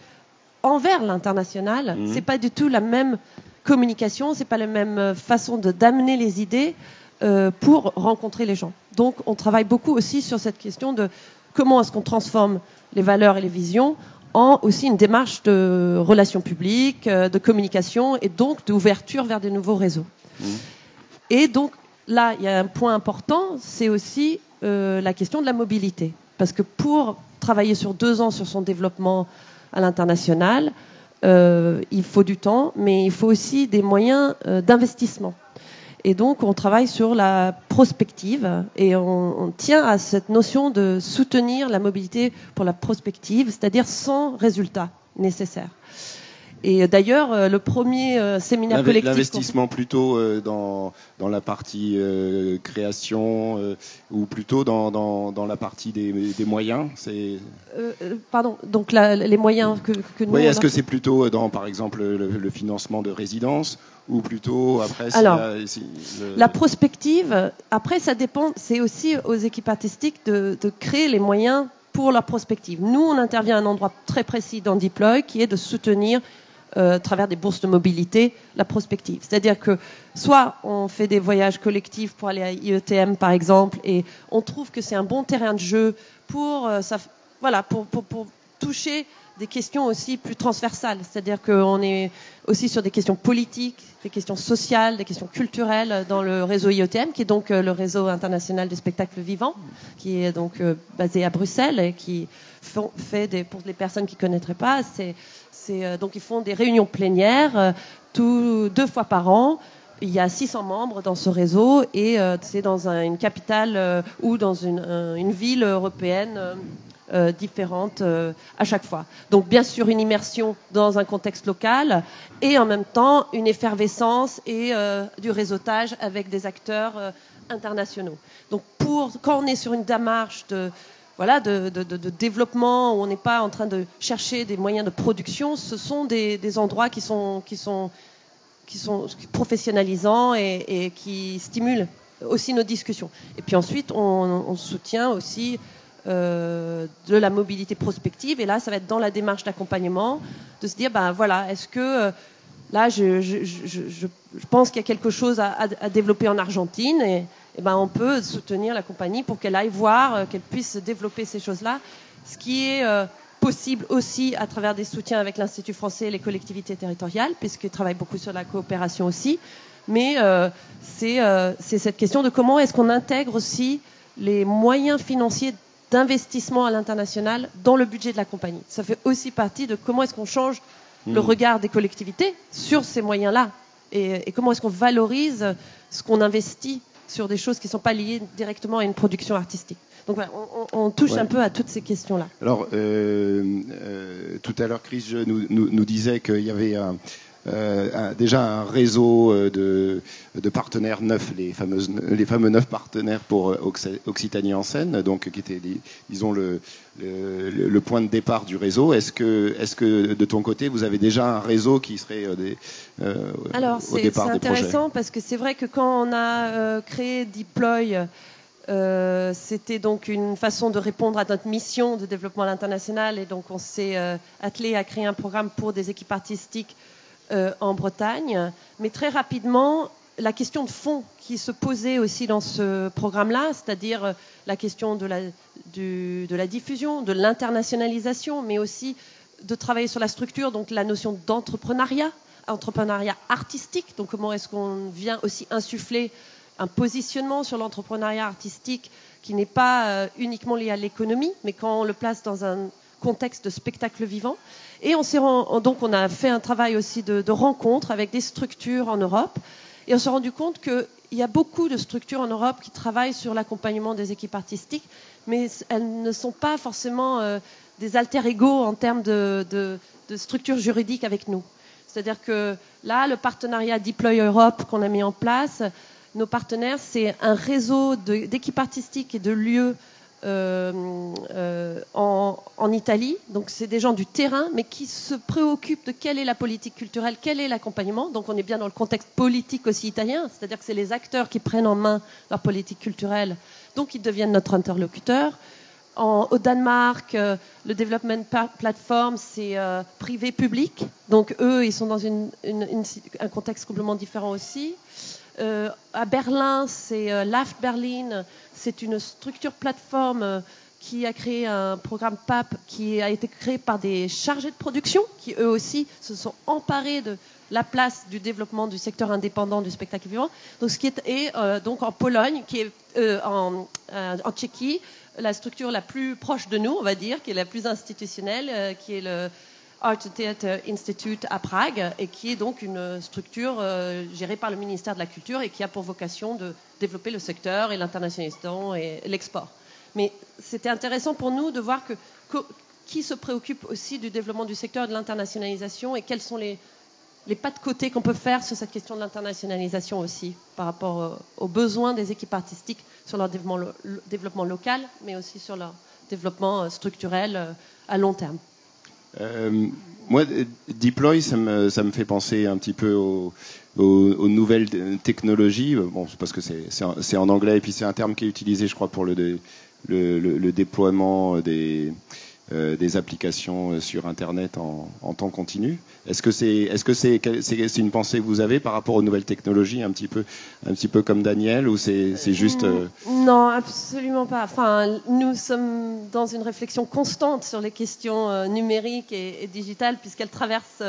envers l'international, c'est pas du tout la même communication, c'est pas la même façon d'amener les idées pour rencontrer les gens. Donc on travaille beaucoup aussi sur cette question de comment est-ce qu'on transforme les valeurs et les visions en aussi une démarche de relations publiques, de communication, et donc d'ouverture vers des nouveaux réseaux. Et donc là, il y a un point important, c'est aussi la question de la mobilité. Parce que pour travailler sur 2 ans sur son développement à l'international, il faut du temps, mais il faut aussi des moyens d'investissement. Et donc, on travaille sur la prospective, et on tient à cette notion de soutenir la mobilité pour la prospective, c'est-à-dire sans résultat nécessaire. Et d'ailleurs, le premier séminaire collectif... L'investissement plutôt dans la partie création ou plutôt dans la partie des moyens, pardon, donc les moyens que nous... Oui, est-ce que c'est plutôt dans, par exemple, le financement de résidences, ou plutôt après... Alors, la prospective, après ça dépend, c'est aussi aux équipes artistiques de créer les moyens pour la prospective. Nous, on intervient à un endroit très précis dans Deploy, qui est de soutenir à travers des bourses de mobilité, la prospective. C'est-à-dire que soit on fait des voyages collectifs pour aller à IETM par exemple, et on trouve que c'est un bon terrain de jeu pour toucher des questions aussi plus transversales. C'est-à-dire qu'on est aussi sur des questions politiques, des questions sociales, des questions culturelles dans le réseau IETM, qui est donc le réseau international des spectacles vivants, qui est donc basé à Bruxelles, et qui fait pour les personnes qui ne connaîtraient pas, donc ils font des réunions plénières 2 fois par an. Il y a 600 membres dans ce réseau, et c'est dans une capitale ou dans une ville européenne différente à chaque fois. Donc bien sûr une immersion dans un contexte local, et en même temps une effervescence et du réseautage avec des acteurs internationaux. Donc quand on est sur une démarche de développement, où on n'est pas en train de chercher des moyens de production, ce sont des endroits qui sont professionnalisants et qui stimulent aussi nos discussions. Et puis ensuite, on soutient aussi de la mobilité prospective, et là, ça va être dans la démarche d'accompagnement, de se dire, est-ce que là, je pense qu'il y a quelque chose à développer en Argentine, et on peut soutenir la compagnie pour qu'elle aille voir, qu'elle puisse développer ces choses-là, ce qui est possible aussi à travers des soutiens avec l'Institut français et les collectivités territoriales, puisqu'ils travaillent beaucoup sur la coopération aussi. Mais c'est cette question de comment est-ce qu'on intègre aussi les moyens financiers d'investissement à l'international dans le budget de la compagnie. Ça fait aussi partie de comment est-ce qu'on change le regard des collectivités sur ces moyens-là, et comment est-ce qu'on valorise ce qu'on investit sur des choses qui ne sont pas liées directement à une production artistique. Donc voilà, on touche un peu à toutes ces questions-là. Alors, tout à l'heure, Chris nous disait qu'il y avait déjà un réseau de partenaires neufs, les fameux 9 partenaires pour Occitanie en scène, donc qui étaient, disons, le point de départ du réseau. Est-ce que de ton côté, vous avez déjà un réseau qui serait au départ des projets? C'est intéressant, parce que c'est vrai que quand on a créé Deploy, C'était donc une façon de répondre à notre mission de développement à l'international et donc on s'est attelé à créer un programme pour des équipes artistiques en Bretagne. Mais très rapidement, la question de fond qui se posait aussi dans ce programme-là, c'est-à-dire la question de la diffusion, de l'internationalisation, mais aussi de travailler sur la structure, donc la notion d'entrepreneuriat artistique, donc comment est-ce qu'on vient aussi insuffler un positionnement sur l'entrepreneuriat artistique qui n'est pas uniquement lié à l'économie, mais quand on le place dans un contexte de spectacle vivant. Et donc on a fait un travail aussi de rencontre avec des structures en Europe, et on s'est rendu compte qu'il y a beaucoup de structures en Europe qui travaillent sur l'accompagnement des équipes artistiques, mais elles ne sont pas forcément des alter-ego en termes de structure juridique avec nous. C'est-à-dire que là, le partenariat Deploy Europe qu'on a mis en place, nos partenaires, c'est un réseau d'équipes artistiques et de lieux en Italie. Donc c'est des gens du terrain, mais qui se préoccupent de quelle est la politique culturelle, quel est l'accompagnement. Donc on est bien dans le contexte politique aussi italien, c'est-à-dire que c'est les acteurs qui prennent en main leur politique culturelle, donc ils deviennent notre interlocuteur. Au Danemark, le Development Platform, c'est privé-public. Donc eux, ils sont dans un contexte complètement différent aussi. À Berlin, c'est LAFT Berlin. C'est une structure plateforme qui a créé un programme PAP qui a été créé par des chargés de production qui, eux aussi, se sont emparés de la place du développement du secteur indépendant du spectacle vivant. Donc, donc en Pologne, qui est en Tchéquie, la structure la plus proche de nous, on va dire, qui est la plus institutionnelle, qui est le Art and Theatre Institute à Prague, et qui est donc une structure gérée par le ministère de la Culture et qui a pour vocation de développer le secteur et l'internationalisation et l'export. Mais c'était intéressant pour nous de voir qui se préoccupe aussi du développement du secteur et de l'internationalisation et quels sont les pas de côté qu'on peut faire sur cette question de l'internationalisation aussi par rapport aux besoins des équipes artistiques sur leur développement local, mais aussi sur leur développement structurel à long terme. Moi, Deploy, ça me fait penser un petit peu aux nouvelles technologies. Bon, parce que c'est en anglais et puis c'est un terme qui est utilisé, je crois, pour le déploiement des applications sur Internet en temps continu. Est-ce que c'est une pensée que vous avez par rapport aux nouvelles technologies, un petit peu comme Daniel, ou c'est juste Non, absolument pas. Enfin, nous sommes dans une réflexion constante sur les questions numériques et digitales, puisqu'elles traversent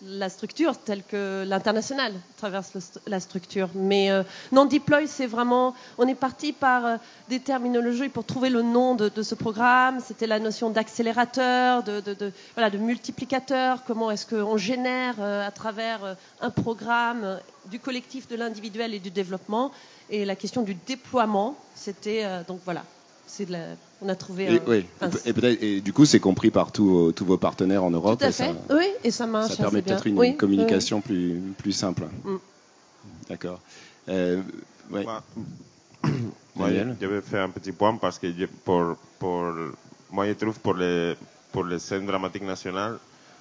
la structure telle que l'international traverse la structure. Mais non, Deploy, c'est vraiment... On est parti par des terminologies pour trouver le nom de ce programme. C'était la notion d'accélérateur, de multiplicateur. Comment est-ce qu'on génère à travers un programme du collectif, de l'individuel et du développement. Et la question du déploiement, c'était... donc voilà. On a trouvé et du coup, c'est compris par tous vos partenaires en Europe. Tout à fait. Oui, et ça marche. Ça permet peut-être une communication plus simple. D'accord. Moi, je vais faire un petit point parce que moi, je trouve pour les scènes dramatiques nationales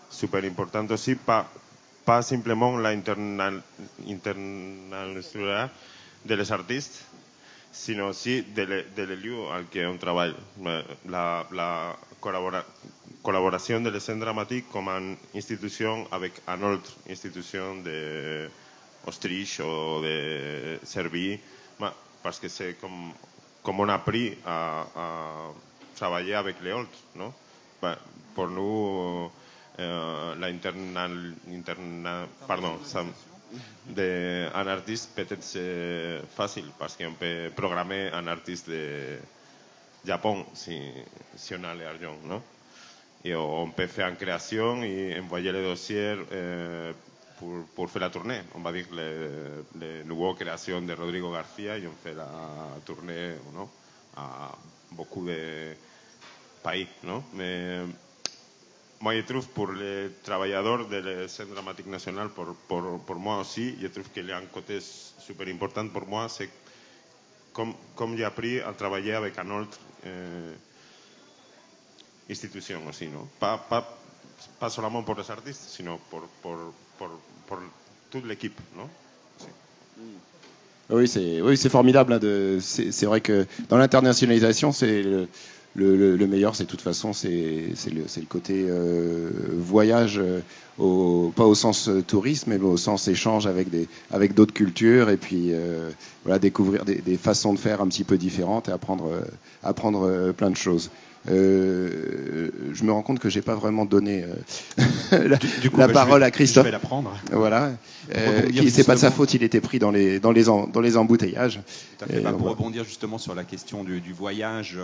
super important aussi, pas simplement l'internationalisation de les artistes, sino aussi del lieu al que on travaille. La collaboration de les scènes dramatiques comme une institution avec une autre institution d'Autriche ou de Serbie, parce que c'est comme on a appris à travailler avec les autres, non? Pour nous, un artiste peut-être c'est facile parce qu'on peut programmer un artiste de Japon si on a l'argent, non? Et on peut faire une création et envoyer le dossier pour faire la tournée. On va dire les nouvelles créations de Rodrigo García et on fait la tournée, non? À beaucoup de pays, non? Mais moi, je trouve pour les travailleurs de la scène dramatique nationale, pour moi aussi, je trouve qu'il y a un côté super important pour moi, c'est comme j'ai appris à travailler avec une autre institution aussi, non? Pas seulement pour les artistes, sinon pour toute l'équipe, non? Sí. Oui, c'est formidable. Hein, c'est vrai que dans l'internationalisation, c'est le meilleur, c'est de toute façon, c'est le côté voyage, pas au sens tourisme, mais au sens échange avec d'autres cultures, et puis voilà, découvrir des façons de faire un petit peu différentes et apprendre plein de choses. Je me rends compte que j'ai pas vraiment donné la parole à Christophe. Je vais la prendre. Voilà. C'est pas de sa faute, il était pris dans les embouteillages. Tout à fait. Pour rebondir justement sur la question du voyage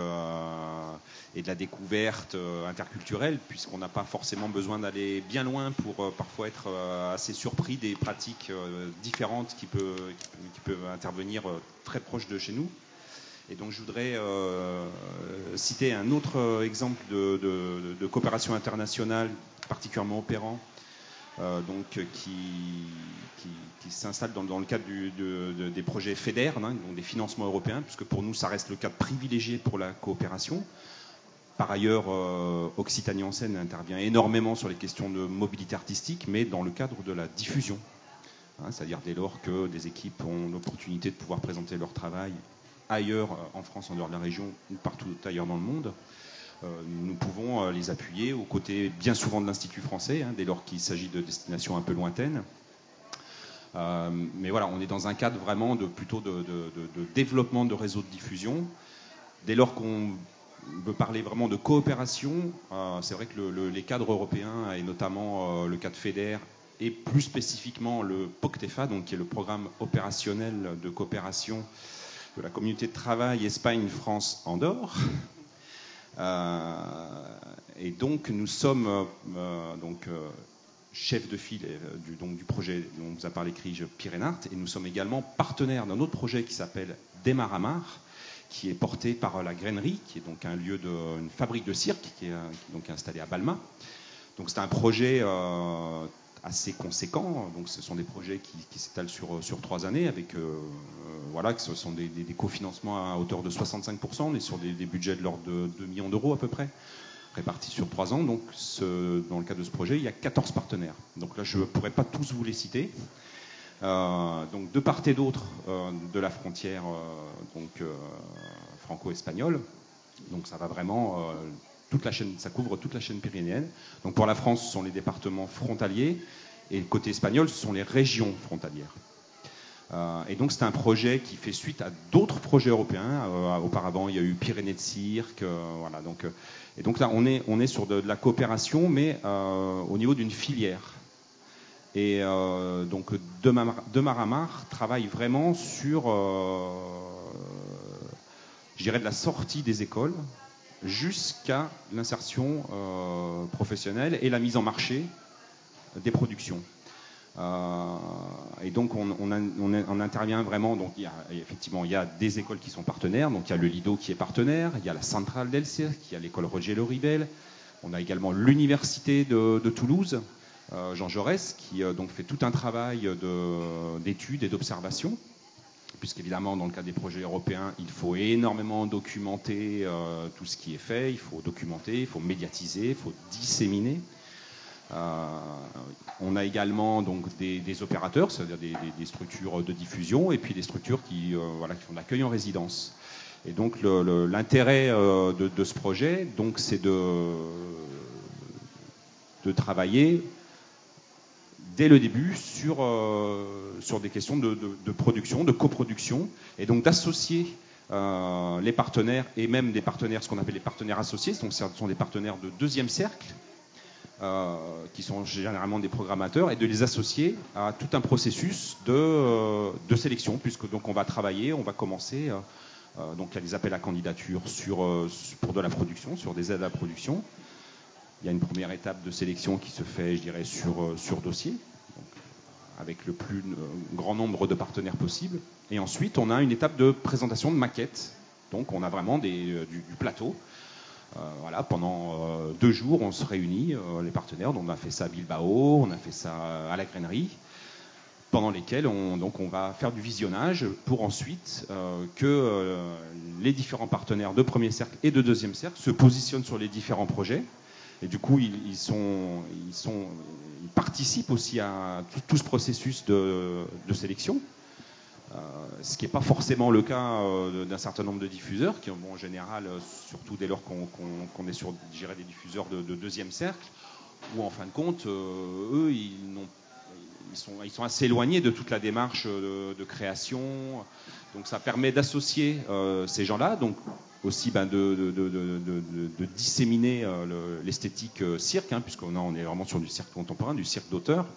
et de la découverte interculturelle, puisqu'on n'a pas forcément besoin d'aller bien loin pour parfois être assez surpris des pratiques différentes qui peuvent intervenir très proches de chez nous. Et donc je voudrais citer un autre exemple de coopération internationale particulièrement opérant, qui s'installe dans le cadre des projets FEDER, hein, donc des financements européens, puisque pour nous ça reste le cadre privilégié pour la coopération. Par ailleurs, Occitanie en Seine intervient énormément sur les questions de mobilité artistique, mais dans le cadre de la diffusion. Hein, c'est-à-dire dès lors que des équipes ont l'opportunité de pouvoir présenter leur travail ailleurs en France, en dehors de la région, ou partout ailleurs dans le monde, nous pouvons les appuyer aux côtés bien souvent de l'Institut français, hein, dès lors qu'il s'agit de destinations un peu lointaines. Mais voilà, on est dans un cadre vraiment plutôt de développement de réseaux de diffusion. Dès lors qu'on veut parler vraiment de coopération, c'est vrai que les cadres européens, et notamment le cadre FEDER, et plus spécifiquement le POCTEFA, donc qui est le programme opérationnel de coopération de la communauté de travail Espagne-France-Andorre. Et donc nous sommes chef de file du projet dont vous a parlé Krige Pyrénart, et nous sommes également partenaires d'un autre projet qui s'appelle Démaramar, qui est porté par la Grainerie, qui est donc un lieu une fabrique de cirque qui est donc installée à Balma. Donc c'est un projet assez conséquent. Donc ce sont des projets qui s'étalent sur 3 années, avec voilà, que ce sont des cofinancements à hauteur de 65%. On est sur des budgets de l'ordre de 2 millions d'euros à peu près, répartis sur 3 ans. Donc dans le cadre de ce projet, il y a 14 partenaires. Donc là, je ne pourrais pas tous vous les citer. Donc de part et d'autre de la frontière franco-espagnole. Donc ça va vraiment toute la chaîne, ça couvre toute la chaîne pyrénéenne. Donc pour la France, ce sont les départements frontaliers, et côté espagnol, ce sont les régions frontalières. Et donc c'est un projet qui fait suite à d'autres projets européens. Auparavant, il y a eu Pyrénées de cirque, voilà. Et donc là, on est sur de la coopération, mais au niveau d'une filière. Et donc Démaramar travaille vraiment sur, je dirais, de la sortie des écoles jusqu'à l'insertion professionnelle et la mise en marché des productions. Et donc on intervient vraiment. Donc effectivement, il y a des écoles qui sont partenaires. Donc il y a le Lido qui est partenaire, il y a la Centrale del Cirque, il y a l'école Roger Lorivel. On a également l'université de Toulouse, Jean Jaurès, qui donc fait tout un travail d'études et d'observation. Puisqu'évidemment, dans le cadre des projets européens, il faut énormément documenter tout ce qui est fait, il faut documenter, il faut médiatiser, il faut disséminer. On a également donc des opérateurs, c'est-à-dire des structures de diffusion, et puis des structures qui font de l'accueil en résidence. Et donc l'intérêt de ce projet, donc, c'est de travailler dès le début sur des questions de production, de coproduction, et donc d'associer les partenaires, et même des partenaires, ce qu'on appelle les partenaires associés. Donc ce sont des partenaires de deuxième cercle, qui sont généralement des programmateurs, et de les associer à tout un processus de sélection, puisque donc on va travailler, on va commencer, donc il y a des appels à candidature pour de la production, sur des aides à la production. Il y a une première étape de sélection qui se fait, je dirais, sur dossier, donc, avec le plus grand nombre de partenaires possible. Et ensuite, on a une étape de présentation de maquettes. Donc, on a vraiment du plateau. Voilà, pendant 2 jours, on se réunit, les partenaires. Donc, on a fait ça à Bilbao, on a fait ça à la Grainerie, pendant lesquels on va faire du visionnage pour ensuite que les différents partenaires de premier cercle et de deuxième cercle se positionnent sur les différents projets. Et du coup, ils participent aussi à tout ce processus de sélection. Ce qui n'est pas forcément le cas d'un certain nombre de diffuseurs, qui en général, surtout dès lors qu'on est sur des diffuseurs de deuxième cercle, où en fin de compte, eux, ils sont assez éloignés de toute la démarche de création. Donc ça permet d'associer ces gens-là, donc aussi de disséminer l'esthétique cirque, puisqu'on est vraiment sur du cirque contemporain, du cirque d'auteur.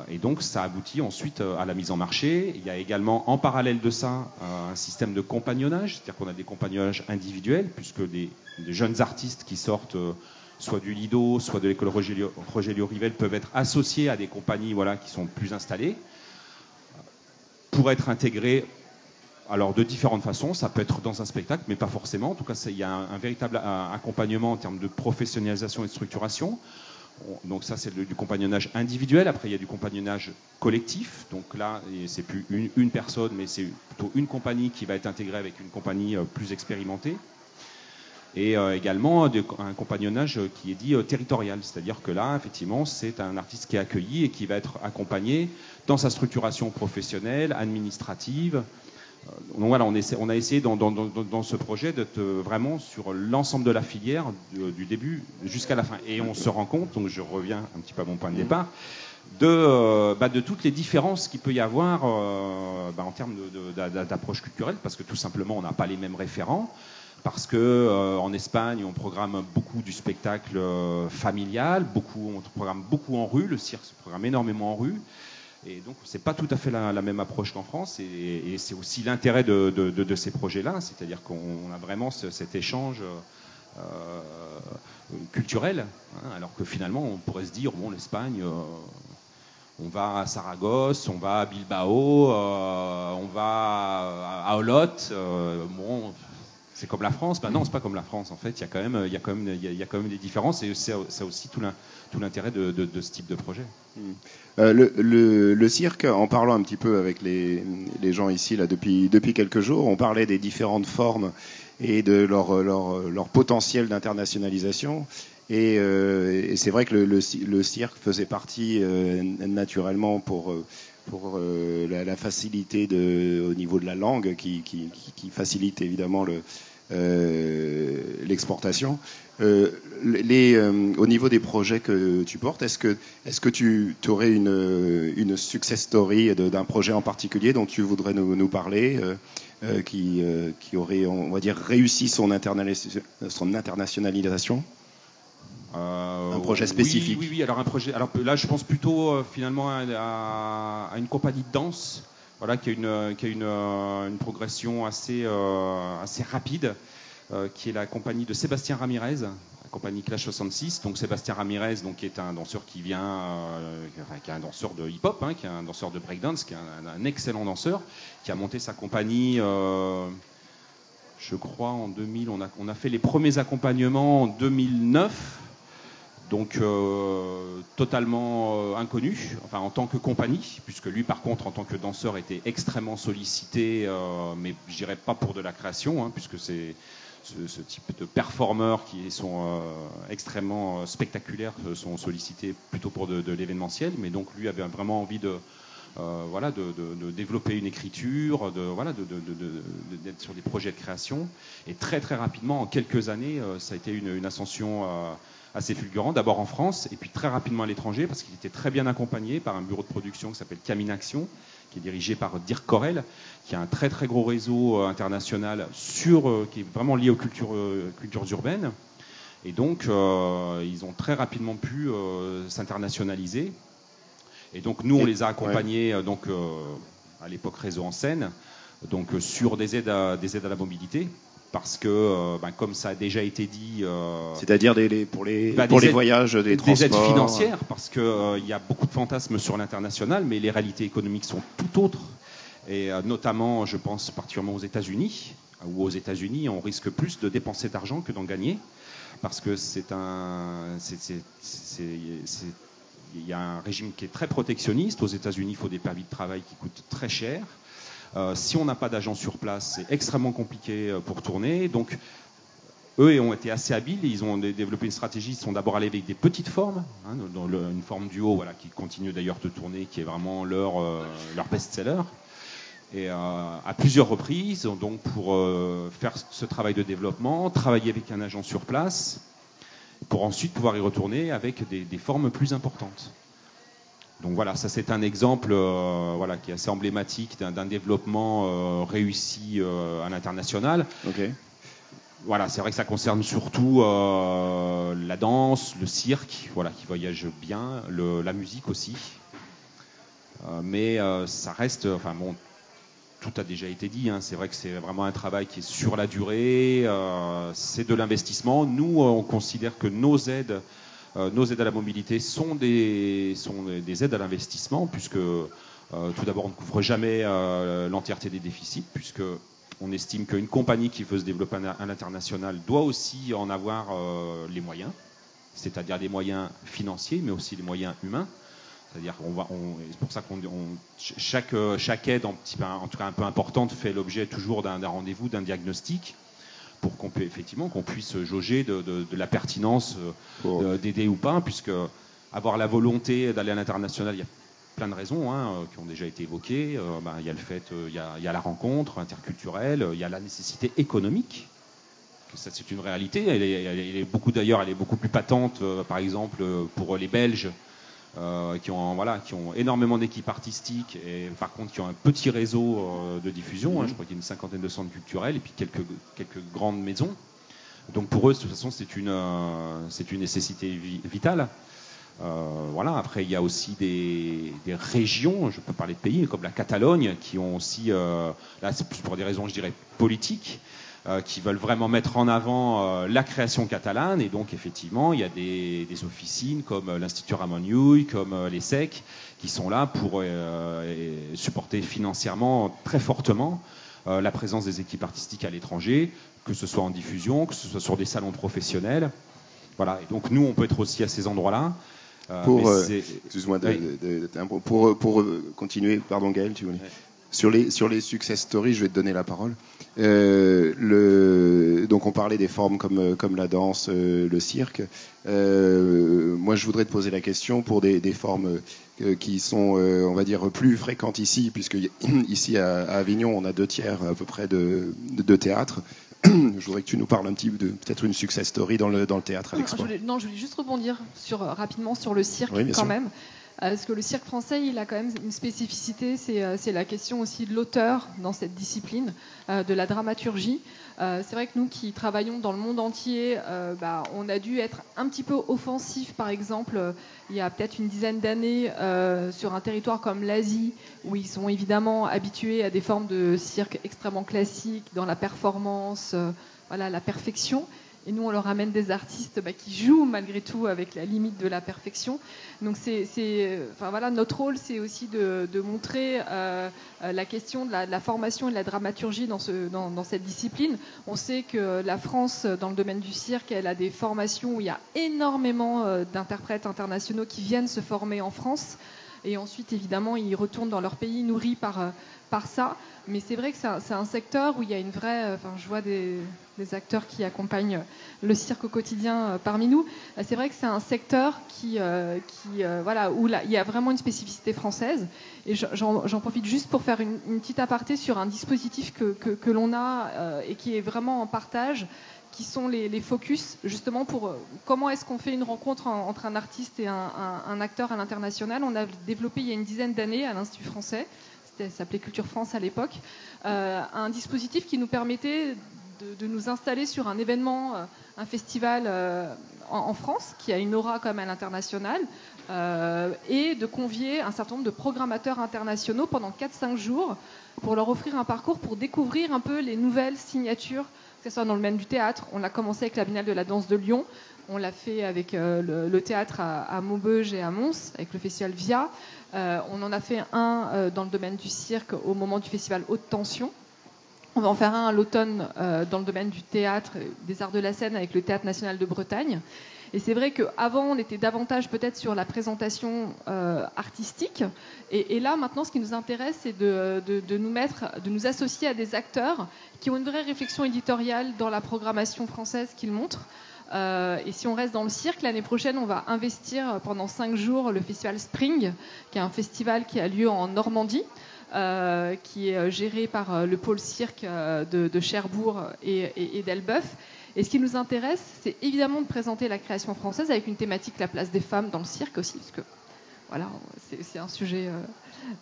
Et donc ça aboutit ensuite à la mise en marché. Il y a également en parallèle de ça un système de compagnonnage, c'est-à-dire qu'on a des compagnonnages individuels, puisque des jeunes artistes qui sortent soit du Lido, soit de l'école Rogelio Rivel peuvent être associés à des compagnies qui sont plus installées, pour être intégrés alors de différentes façons. Ça peut être dans un spectacle, mais pas forcément. En tout cas, il y a un véritable accompagnement en termes de professionnalisation et de structuration. Donc ça, c'est du compagnonnage individuel. Après, il y a du compagnonnage collectif. Donc là, c'est plus une personne, mais c'est plutôt une compagnie qui va être intégrée avec une compagnie plus expérimentée. Et également un compagnonnage qui est dit territorial. C'est-à-dire que là, effectivement, c'est un artiste qui est accueilli et qui va être accompagné dans sa structuration professionnelle, administrative. Donc voilà, on a essayé dans ce projet d'être vraiment sur l'ensemble de la filière, du début jusqu'à la fin. Et on se rend compte, donc je reviens un petit peu à mon point de départ, de toutes les différences qu'il peut y avoir en termes d'approche culturelle, parce que tout simplement, on n'a pas les mêmes référents. Parce que en Espagne, on programme beaucoup du spectacle familial, on programme beaucoup en rue, le cirque se programme énormément en rue. Et donc, c'est pas tout à fait la même approche qu'en France, et c'est aussi l'intérêt de ces projets-là, c'est-à-dire qu'on a vraiment cet échange culturel, alors que finalement, on pourrait se dire, bon, l'Espagne, on va à Saragosse, on va à Bilbao, on va à Olot, bon, c'est comme la France. Ben non, c'est pas comme la France. En fait, il y a quand même des différences, et c'est aussi tout l'intérêt de ce type de projet. Le cirque, en parlant un petit peu avec les gens ici là depuis quelques jours, on parlait des différentes formes et de leur potentiel d'internationalisation. Et c'est vrai que le cirque faisait partie naturellement pour la facilité au niveau de la langue qui facilite évidemment l'exportation. Au niveau des projets que tu portes, est-ce que tu aurais une success story d'un projet en particulier dont tu voudrais nous parler, qui aurait, on va dire, réussi son internationalisation? Un projet spécifique. Oui. Alors un projet. Alors là, je pense plutôt finalement à une compagnie de danse, qui a une progression assez rapide, qui est la compagnie de Sébastien Ramirez, la compagnie Clash 66. Donc Sébastien Ramirez, qui est un danseur qui est un danseur de hip-hop, qui est un danseur de breakdance, qui est un excellent danseur, qui a monté sa compagnie. Je crois en 2000, on a fait les premiers accompagnements en 2009. Donc totalement inconnu, en tant que compagnie, puisque lui par contre en tant que danseur était extrêmement sollicité, mais je dirais pas pour de la création, puisque c'est ce type de performeurs qui sont extrêmement spectaculaires sont sollicités plutôt pour de l'événementiel, mais donc lui avait vraiment envie de développer une écriture, d'être sur des projets de création, et très très rapidement, en quelques années, ça a été une ascension assez fulgurant, d'abord en France et puis très rapidement à l'étranger, parce qu'il était très bien accompagné par un bureau de production qui s'appelle Camine Action, qui est dirigé par Dirk Corel, qui a un très très gros réseau international qui est vraiment lié aux cultures urbaines. Et donc ils ont très rapidement pu s'internationaliser. Et donc nous on les a accompagnés à l'époque Réseau en Scène, sur des aides à la mobilité. Parce que, comme ça a déjà été dit... c'est-à-dire pour les voyages, des transports... Des aides financières, parce qu'il y a beaucoup de fantasmes sur l'international, mais les réalités économiques sont tout autres. Et notamment, je pense particulièrement aux États-Unis, où aux États-Unis, on risque plus de dépenser d'argent que d'en gagner, parce que il y a un régime qui est très protectionniste. Aux États-Unis, il faut des permis de travail qui coûtent très cher. Si on n'a pas d'agent sur place, c'est extrêmement compliqué pour tourner. Donc, eux ont été assez habiles. Ils ont développé une stratégie. Ils sont d'abord allés avec des petites formes, dans une forme duo, qui continue d'ailleurs de tourner, qui est vraiment leur best-seller. et à plusieurs reprises, donc pour faire ce travail de développement, travailler avec un agent sur place, pour ensuite pouvoir y retourner avec des formes plus importantes. Donc voilà, ça c'est un exemple voilà, qui est assez emblématique d'un développement réussi à l'international. Okay. Voilà, c'est vrai que ça concerne surtout la danse, le cirque, voilà, qui voyage bien, la musique aussi. Mais ça reste, enfin bon, tout a déjà été dit, hein. C'est vrai que c'est vraiment un travail qui est sur la durée, c'est de l'investissement. Nous, on considère que nos aides à la mobilité sont des aides à l'investissement, puisque tout d'abord, on ne couvre jamais l'entièreté des déficits, puisque on estime qu'une compagnie qui veut se développer à l'international doit aussi en avoir les moyens, c'est-à-dire les moyens financiers, mais aussi les moyens humains. C'est-à-dire c'est pour ça qu'on chaque aide, en tout cas un peu importante, fait l'objet toujours d'un rendez-vous, d'un diagnostic, pour qu'on puisse jauger de la pertinence d'aider ou pas, puisque avoir la volonté d'aller à l'international, il y a plein de raisons qui ont déjà été évoquées. Il y a le fait, il y a la rencontre interculturelle, il y a la nécessité économique. Ça, c'est une réalité. Elle est beaucoup plus patente, par exemple, pour les Belges. Qui ont énormément d'équipes artistiques et par contre qui ont un petit réseau de diffusion. Je crois qu'il y a une cinquantaine de centres culturels et puis quelques grandes maisons. Donc pour eux, de toute façon, c'est une nécessité vitale. Voilà. Après, il y a aussi des régions, je peux parler de pays comme la Catalogne, qui ont aussi, là c'est plus pour des raisons, je dirais, politiques, qui veulent vraiment mettre en avant la création catalane. Et donc, effectivement, il y a des officines comme l'Institut Ramon Llull, comme l'ESSEC, qui sont là pour supporter financièrement très fortement la présence des équipes artistiques à l'étranger, que ce soit en diffusion, que ce soit sur des salons professionnels. Voilà. Et donc, nous, on peut être aussi à ces endroits-là. Excuse-moi, pour continuer, pardon Gaël, tu voulais... Ouais. Sur les success stories, je vais te donner la parole. Donc on parlait des formes comme la danse, le cirque. Moi, je voudrais te poser la question pour des formes qui sont, on va dire, plus fréquentes ici, puisque ici à Avignon, on a 2/3 à peu près de théâtre. Je voudrais que tu nous parles un petit peu de peut-être une success story dans le théâtre à l'Expo. Je voulais juste rebondir rapidement sur le cirque, oui, quand même. Parce que le cirque français, il a quand même une spécificité, c'est la question aussi de l'auteur dans cette discipline, de la dramaturgie. C'est vrai que nous qui travaillons dans le monde entier, on a dû être un petit peu offensif, par exemple, il y a peut-être une dizaine d'années, sur un territoire comme l'Asie, où ils sont évidemment habitués à des formes de cirque extrêmement classiques, dans la performance, la perfection. Et nous, on leur amène des artistes qui jouent malgré tout avec la limite de la perfection. Donc, notre rôle, c'est aussi de montrer la question de la formation et de la dramaturgie dans cette discipline. On sait que la France, dans le domaine du cirque, elle a des formations où il y a énormément d'interprètes internationaux qui viennent se former en France. Et ensuite, évidemment, ils retournent dans leur pays nourris par ça. Mais c'est vrai que c'est un secteur où il y a une vraie... je vois des acteurs qui accompagnent le cirque au quotidien parmi nous. C'est vrai que c'est un secteur où il y a vraiment une spécificité française. Et j'en profite juste pour faire une petite aparté sur un dispositif que l'on a et qui est vraiment en partage, qui sont les focus, justement pour comment est-ce qu'on fait une rencontre entre un artiste et un acteur à l'international. On a développé il y a une dizaine d'années à l'Institut français, ça s'appelait Culture France à l'époque, un dispositif qui nous permettait de nous installer sur un événement, un festival en France, qui a une aura comme à l'international, et de convier un certain nombre de programmateurs internationaux pendant 4-5 jours pour leur offrir un parcours pour découvrir un peu les nouvelles signatures, que ce soit dans le domaine du théâtre. On l'a commencé avec la Biennale de la danse de Lyon, on l'a fait avec le théâtre à Maubeuge et à Mons, avec le festival VIA. On en a fait un dans le domaine du cirque au moment du festival Haute Tension. On va en faire un à l'automne dans le domaine du théâtre, des arts de la scène avec le Théâtre National de Bretagne. Et c'est vrai qu'avant, on était davantage peut-être sur la présentation artistique. Et là, maintenant, ce qui nous intéresse, c'est de nous associer à des acteurs qui ont une vraie réflexion éditoriale dans la programmation française qu'ils montrent. Et si on reste dans le cirque, l'année prochaine, on va investir pendant 5 jours le festival Spring, qui est un festival qui a lieu en Normandie, qui est géré par le pôle cirque de Cherbourg et d'Elbeuf. Et ce qui nous intéresse, c'est évidemment de présenter la création française avec une thématique, la place des femmes dans le cirque aussi, parce que voilà, c'est un sujet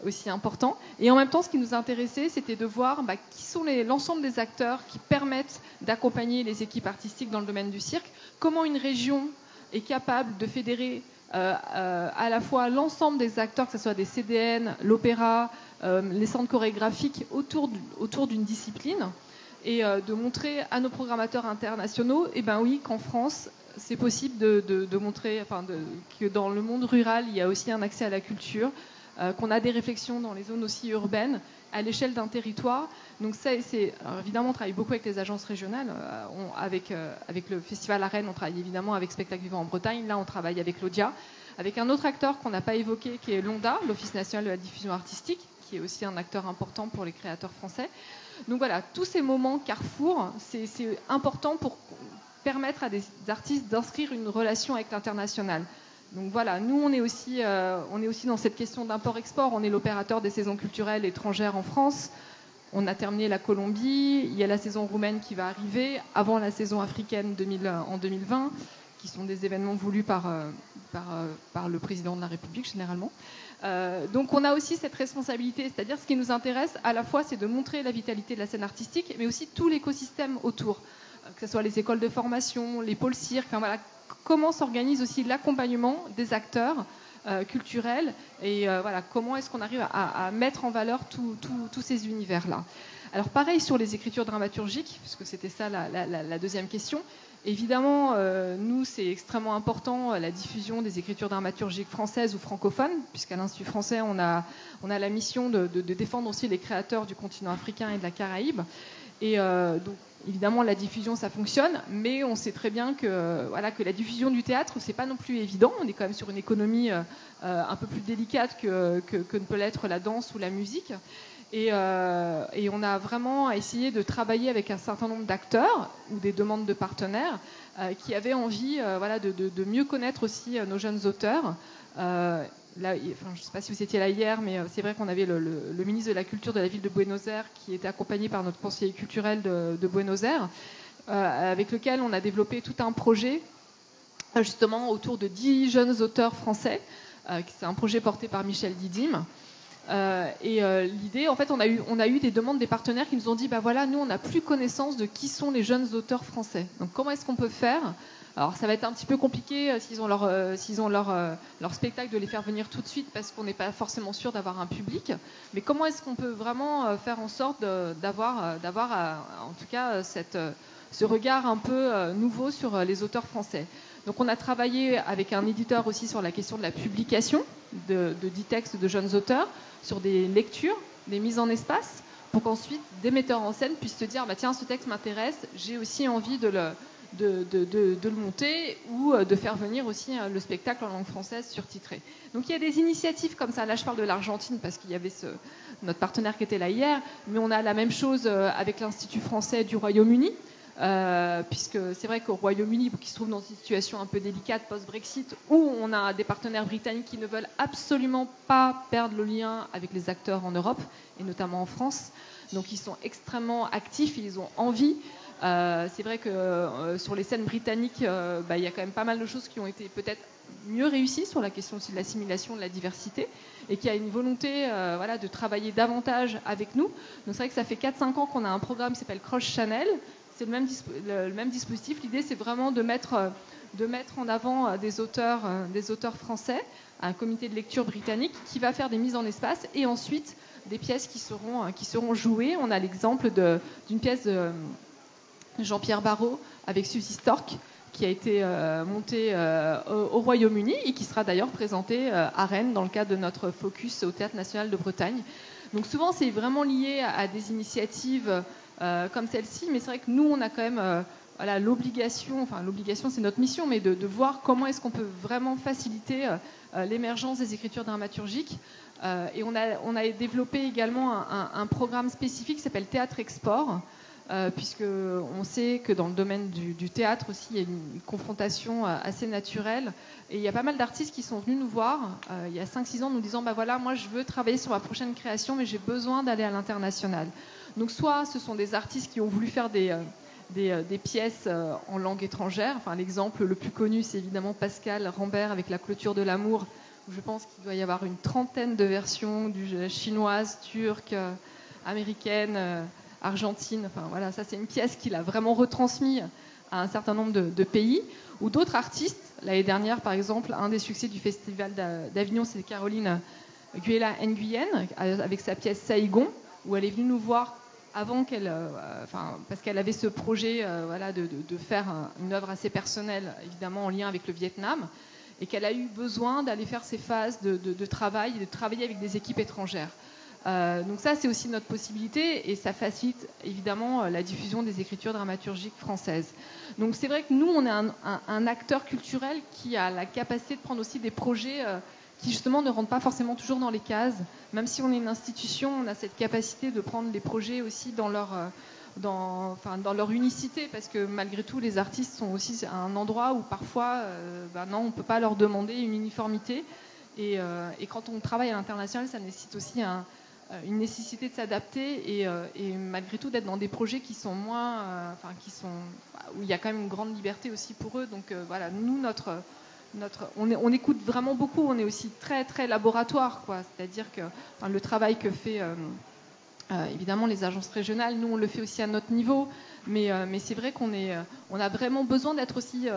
aussi important. Et en même temps, ce qui nous intéressait, c'était de voir qui sont l'ensemble des acteurs qui permettent d'accompagner les équipes artistiques dans le domaine du cirque, comment une région est capable de fédérer à la fois l'ensemble des acteurs, que ce soit des CDN, l'opéra, les centres chorégraphiques, autour d'une discipline, et de montrer à nos programmateurs internationaux, oui, qu'en France, c'est possible de montrer que dans le monde rural, il y a aussi un accès à la culture, qu'on a des réflexions dans les zones aussi urbaines, à l'échelle d'un territoire. Donc alors évidemment, on travaille beaucoup avec les agences régionales. Avec le Festival à Rennes, on travaille évidemment avec Spectacle Vivant en Bretagne. Là, on travaille avec l'Audia, avec un autre acteur qu'on n'a pas évoqué, qui est l'ONDA, l'Office national de la diffusion artistique, qui est aussi un acteur important pour les créateurs français. Donc voilà, tous ces moments carrefour, c'est important pour permettre à des artistes d'inscrire une relation avec l'international. Donc voilà, nous on est aussi dans cette question d'import-export. On est l'opérateur des saisons culturelles étrangères en France. On a terminé la Colombie, il y a la saison roumaine qui va arriver, avant la saison africaine en 2020, qui sont des événements voulus par le président de la République généralement. Donc on a aussi cette responsabilité, c'est-à-dire ce qui nous intéresse à la fois, c'est de montrer la vitalité de la scène artistique, mais aussi tout l'écosystème autour, que ce soit les écoles de formation, les pôles cirque, voilà, comment s'organise aussi l'accompagnement des acteurs culturels, et voilà, comment est-ce qu'on arrive à mettre en valeur tous ces univers-là. Alors pareil sur les écritures dramaturgiques, puisque c'était ça la deuxième question. Évidemment, nous, c'est extrêmement important la diffusion des écritures dramaturgiques françaises ou francophones, puisqu'à l'Institut français, on a la mission de défendre aussi les créateurs du continent africain et de la Caraïbe. Et donc, évidemment, la diffusion, ça fonctionne, mais on sait très bien que la diffusion du théâtre, c'est pas non plus évident. On est quand même sur une économie un peu plus délicate que ne peut l'être la danse ou la musique. Et on a vraiment essayé de travailler avec un certain nombre d'acteurs ou des demandes de partenaires qui avaient envie de mieux connaître aussi nos jeunes auteurs. Là, je ne sais pas si vous étiez là hier, mais c'est vrai qu'on avait le ministre de la Culture de la ville de Buenos Aires qui était accompagné par notre conseiller culturel de Buenos Aires, avec lequel on a développé tout un projet justement autour de 10 jeunes auteurs français. C'est un projet porté par Michel Didim. L'idée, en fait, on a eu des demandes des partenaires qui nous ont dit, nous, on n'a plus connaissance de qui sont les jeunes auteurs français. Donc, comment est-ce qu'on peut faire ? Alors, ça va être un petit peu compliqué s'ils ont leur spectacle de les faire venir tout de suite parce qu'on n'est pas forcément sûr d'avoir un public. Mais comment est-ce qu'on peut vraiment faire en sorte d'avoir en tout cas, ce regard un peu nouveau sur les auteurs français ? Donc on a travaillé avec un éditeur aussi sur la question de la publication de 10 textes de jeunes auteurs, sur des lectures, des mises en espace, pour qu'ensuite des metteurs en scène puissent se dire tiens, ce texte m'intéresse, j'ai aussi envie de le monter ou de faire venir aussi le spectacle en langue française surtitré. Donc il y a des initiatives comme ça. Là je parle de l'Argentine parce qu'il y avait notre partenaire qui était là hier, mais on a la même chose avec l'Institut français du Royaume-Uni. Puisque c'est vrai qu'au Royaume-Uni, qui se trouve dans une situation un peu délicate post-Brexit, où on a des partenaires britanniques qui ne veulent absolument pas perdre le lien avec les acteurs en Europe, et notamment en France. Donc ils sont extrêmement actifs, ils ont envie. C'est vrai que sur les scènes britanniques, il y a quand même pas mal de choses qui ont été peut-être mieux réussies sur la question aussi de l'assimilation, de la diversité, et qu'il y a une volonté de travailler davantage avec nous. Donc c'est vrai que ça fait 4-5 ans qu'on a un programme qui s'appelle Cross Channel. C'est le même dispositif. L'idée, c'est vraiment de mettre en avant des auteurs français, un comité de lecture britannique qui va faire des mises en espace et ensuite des pièces qui seront jouées. On a l'exemple d'une pièce de Jean-Pierre Barrault avec Suzy Stork qui a été montée au Royaume-Uni et qui sera d'ailleurs présentée à Rennes dans le cadre de notre focus au Théâtre National de Bretagne. Donc souvent, c'est vraiment lié à des initiatives comme celle-ci, mais c'est vrai que nous, on a quand même l'obligation, c'est notre mission, mais de voir comment est-ce qu'on peut vraiment faciliter l'émergence des écritures dramaturgiques. Et on a développé également un programme spécifique qui s'appelle Théâtre Export, puisque on sait que dans le domaine du théâtre aussi, il y a une confrontation assez naturelle. Et il y a pas mal d'artistes qui sont venus nous voir il y a 5-6 ans, nous disant bah voilà, moi je veux travailler sur ma prochaine création, mais j'ai besoin d'aller à l'international. Donc soit ce sont des artistes qui ont voulu faire des pièces en langue étrangère. Enfin, l'exemple le plus connu, c'est évidemment Pascal Rambert avec La clôture de l'amour, où je pense qu'il doit y avoir une 30aine de versions chinoises, turques, américaines, argentines. Enfin voilà, ça c'est une pièce qu'il a vraiment retransmise à un certain nombre de pays. Ou d'autres artistes. L'année dernière, par exemple, un des succès du Festival d'Avignon, c'est Caroline Guela Nguyen, avec sa pièce Saïgon, où elle est venue nous voir avant parce qu'elle avait ce projet de faire une œuvre assez personnelle, évidemment en lien avec le Vietnam, et qu'elle a eu besoin d'aller faire ses phases de travail et de travailler avec des équipes étrangères. Donc ça, c'est aussi notre possibilité, et ça facilite évidemment la diffusion des écritures dramaturgiques françaises. Donc c'est vrai que nous, on est un acteur culturel qui a la capacité de prendre aussi des projets qui justement ne rentrent pas forcément toujours dans les cases. Même si on est une institution, on a cette capacité de prendre les projets aussi dans leur unicité, parce que malgré tout, les artistes sont aussi à un endroit où parfois, non, on ne peut pas leur demander une uniformité. Et quand on travaille à l'international, ça nécessite aussi une nécessité de s'adapter et malgré tout d'être dans des projets qui sont moins, où il y a quand même une grande liberté aussi pour eux. Donc voilà, nous on écoute vraiment beaucoup. On est aussi très très laboratoire, quoi. C'est-à-dire que le travail que fait évidemment les agences régionales, nous on le fait aussi à notre niveau. Mais c'est vrai qu'on a vraiment besoin d'être aussi,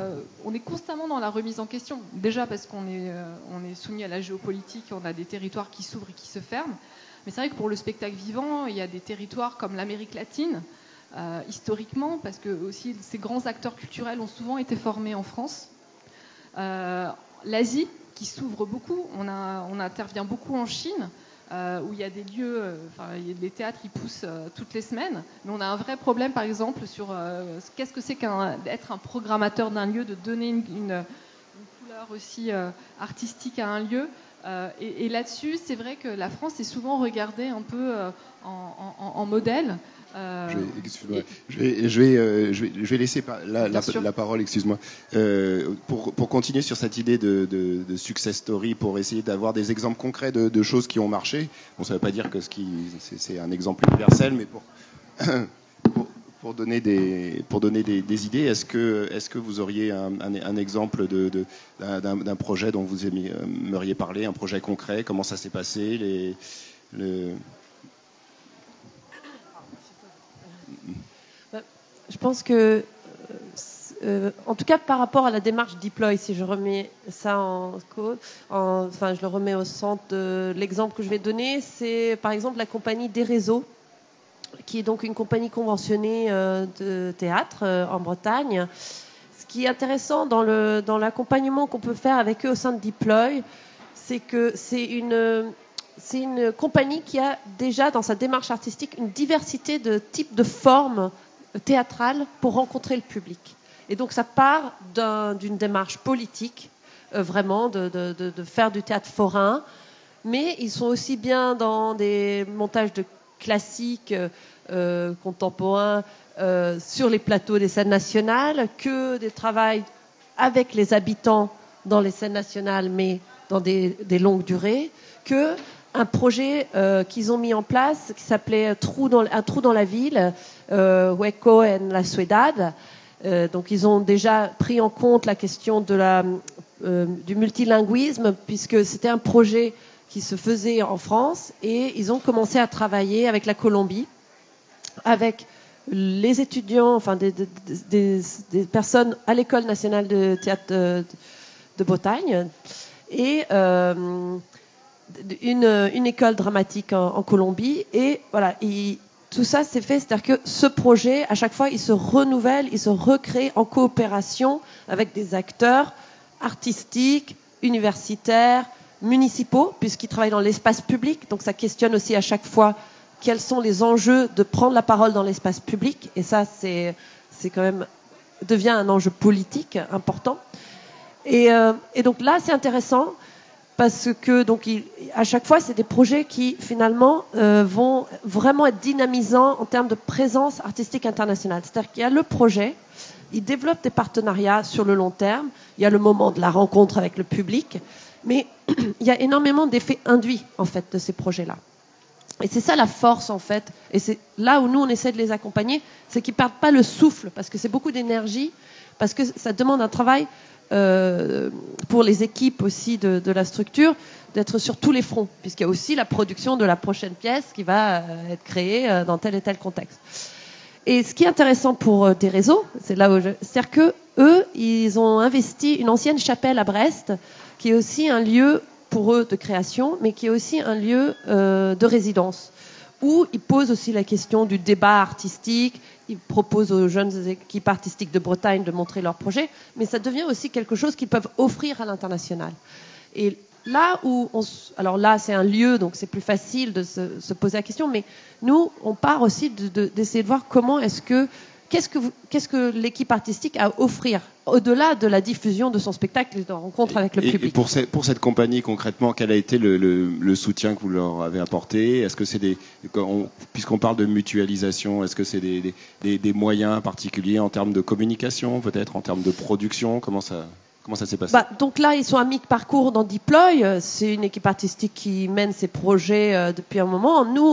on est constamment dans la remise en question. Déjà parce qu'on est soumis à la géopolitique, on a des territoires qui s'ouvrent et qui se ferment. Mais c'est vrai que pour le spectacle vivant, il y a des territoires comme l'Amérique latine, historiquement, parce que aussi ces grands acteurs culturels ont souvent été formés en France. L'Asie, qui s'ouvre beaucoup, on intervient beaucoup en Chine, où il y a des lieux, les théâtres ils poussent toutes les semaines, mais on a un vrai problème par exemple sur qu'est-ce que c'est d'être un programmateur d'un lieu, de donner une couleur aussi artistique à un lieu. Et là-dessus, c'est vrai que la France est souvent regardée un peu en modèle. Je vais laisser la parole, excuse-moi, pour continuer sur cette idée de success story, pour essayer d'avoir des exemples concrets de choses qui ont marché. Bon, ça ne veut pas dire que c'est un exemple universel, mais pour donner des idées, est-ce que vous auriez un exemple d'un projet dont vous aimeriez parler, un projet concret, comment ça s'est passé, Je pense que, en tout cas par rapport à la démarche Deploy, si je remets ça je le remets au centre de l'exemple que je vais donner, c'est par exemple la compagnie Des Réseaux, qui est donc une compagnie conventionnée de théâtre en Bretagne. Ce qui est intéressant dans l'accompagnement qu'on peut faire avec eux au sein de Deploy, c'est que c'est une compagnie qui a déjà dans sa démarche artistique une diversité de types de formes théâtrales pour rencontrer le public. Et donc ça part d'une démarche politique, vraiment de faire du théâtre forain, mais ils sont aussi bien dans des montages de classiques contemporains sur les plateaux des scènes nationales, que des travaux avec les habitants dans les scènes nationales, mais dans des longues durées, que un projet qu'ils ont mis en place qui s'appelait Un trou dans la ville, Hueco en la Ciudad. Donc ils ont déjà pris en compte la question du multilinguisme, puisque c'était un projet qui se faisait en France, et ils ont commencé à travailler avec la Colombie, avec les étudiants, enfin des personnes à l'École nationale de théâtre de Bretagne, et une école dramatique en Colombie. Et voilà, tout ça s'est fait, c'est-à-dire que ce projet, à chaque fois, il se renouvelle, il se recrée en coopération avec des acteurs artistiques, universitaires, municipaux, puisqu'ils travaillent dans l'espace public. Donc ça questionne aussi à chaque fois quels sont les enjeux de prendre la parole dans l'espace public. Et ça, c'est quand même devient un enjeu politique important. Et donc là, c'est intéressant parce que donc à chaque fois, c'est des projets qui finalement vont vraiment être dynamisants en termes de présence artistique internationale. C'est-à-dire qu'il y a le projet, il développe des partenariats sur le long terme, il y a le moment de la rencontre avec le public, mais il y a énormément d'effets induits en fait de ces projets-là. Et c'est ça la force en fait, et c'est là où nous on essaie de les accompagner, c'est qu'ils perdent pas le souffle, parce que c'est beaucoup d'énergie, parce que ça demande un travail pour les équipes aussi de la structure, d'être sur tous les fronts, puisqu'il y a aussi la production de la prochaine pièce qui va être créée dans tel et tel contexte. Et ce qui est intéressant pour des réseaux, c'est là où c'est-à-dire que eux, ils ont investi une ancienne chapelle à Brest, qui est aussi un lieu pour eux de création, mais qui est aussi un lieu de résidence, où ils posent aussi la question du débat artistique, ils proposent aux jeunes équipes artistiques de Bretagne de montrer leurs projets, mais ça devient aussi quelque chose qu'ils peuvent offrir à l'international. Et là où alors là c'est un lieu, donc c'est plus facile de se poser la question, mais nous on part aussi d'essayer de voir comment qu'est-ce que l'équipe artistique a à offrir au-delà de la diffusion de son spectacle et de rencontre avec le public. Et pour cette compagnie concrètement, quel a été le soutien que vous leur avez apporté? Est-ce que c'est puisqu'on parle de mutualisation, est-ce que c'est des moyens particuliers en termes de communication, peut-être en termes de production? Comment ça s'est passé? Donc là, ils sont à mi-parcours dans Deploy. C'est une équipe artistique qui mène ses projets depuis un moment. Nous,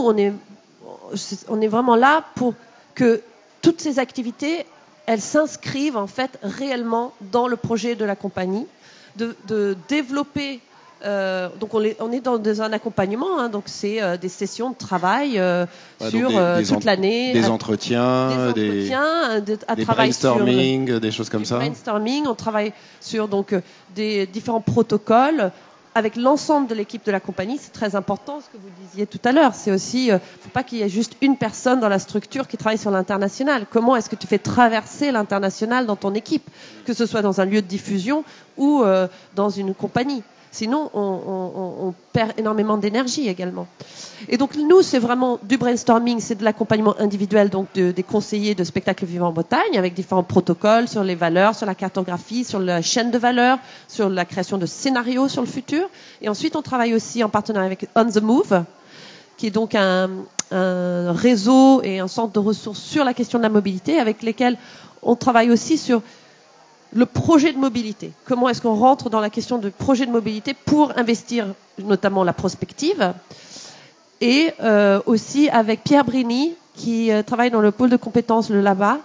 on est vraiment là pour que toutes ces activités, elles s'inscrivent en fait réellement dans le projet de la compagnie, de développer. Donc on est dans un accompagnement, donc c'est des sessions de travail sur toute l'année, des entretiens, des brainstorming, des choses comme ça. Brainstorming, on travaille sur donc des différents protocoles avec l'ensemble de l'équipe de la compagnie. C'est très important ce que vous disiez tout à l'heure. C'est aussi, faut pas qu'il y ait juste une personne dans la structure qui travaille sur l'international. Comment est-ce que tu fais traverser l'international dans ton équipe, que ce soit dans un lieu de diffusion ou dans une compagnie? Sinon, on perd énormément d'énergie également. Et donc, nous, c'est vraiment du brainstorming, c'est de l'accompagnement individuel, donc des conseillers de spectacles vivants en Bretagne, avec différents protocoles sur les valeurs, sur la cartographie, sur la chaîne de valeurs, sur la création de scénarios sur le futur. Et ensuite, on travaille aussi en partenariat avec On the Move, qui est donc un réseau et un centre de ressources sur la question de la mobilité, avec lesquels on travaille aussi sur le projet de mobilité. Comment est-ce qu'on rentre dans la question de projet de mobilité pour investir notamment la prospective, et aussi avec Pierre Brigny qui travaille dans le pôle de compétences le LABA,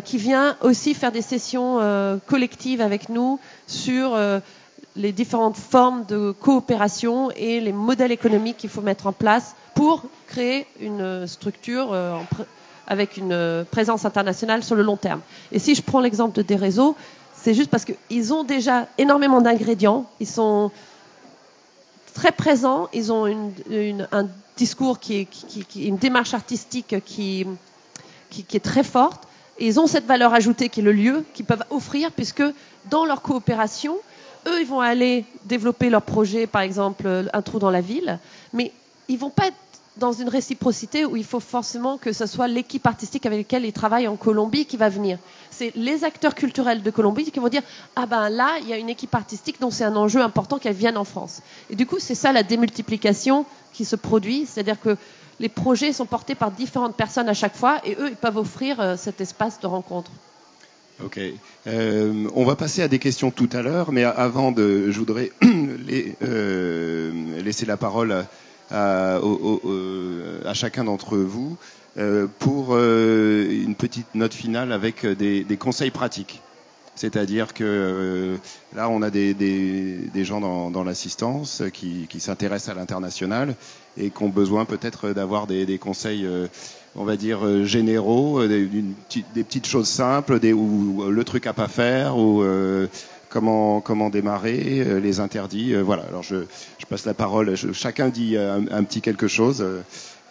qui vient aussi faire des sessions collectives avec nous sur les différentes formes de coopération et les modèles économiques qu'il faut mettre en place pour créer une structure avec une présence internationale sur le long terme. Et si je prends l'exemple de des réseaux, c'est juste parce qu'ils ont déjà énormément d'ingrédients, ils sont très présents, ils ont un discours une démarche artistique qui est très forte, et ils ont cette valeur ajoutée qui est le lieu qu'ils peuvent offrir, puisque dans leur coopération, eux, ils vont aller développer leur projet, par exemple, un trou dans la ville, mais ils vont pas être dans une réciprocité où il faut forcément que ce soit l'équipe artistique avec laquelle ils travaillent en Colombie qui va venir. C'est les acteurs culturels de Colombie qui vont dire « Ah ben là, il y a une équipe artistique dont c'est un enjeu important qu'elle vienne en France. » Et du coup, c'est ça la démultiplication qui se produit, c'est-à-dire que les projets sont portés par différentes personnes à chaque fois, et eux, ils peuvent offrir cet espace de rencontre. Ok. On va passer à des questions tout à l'heure, mais avant, je voudrais laisser la parole à chacun d'entre vous pour une petite note finale avec des conseils pratiques. C'est-à-dire que là, on a des gens dans l'assistance qui s'intéressent à l'international et qui ont besoin peut-être d'avoir des conseils, on va dire, généraux, des petites choses simples, ou le truc à pas faire, ou comment démarrer, les interdits. Voilà, alors je passe la parole. Chacun dit un petit quelque chose.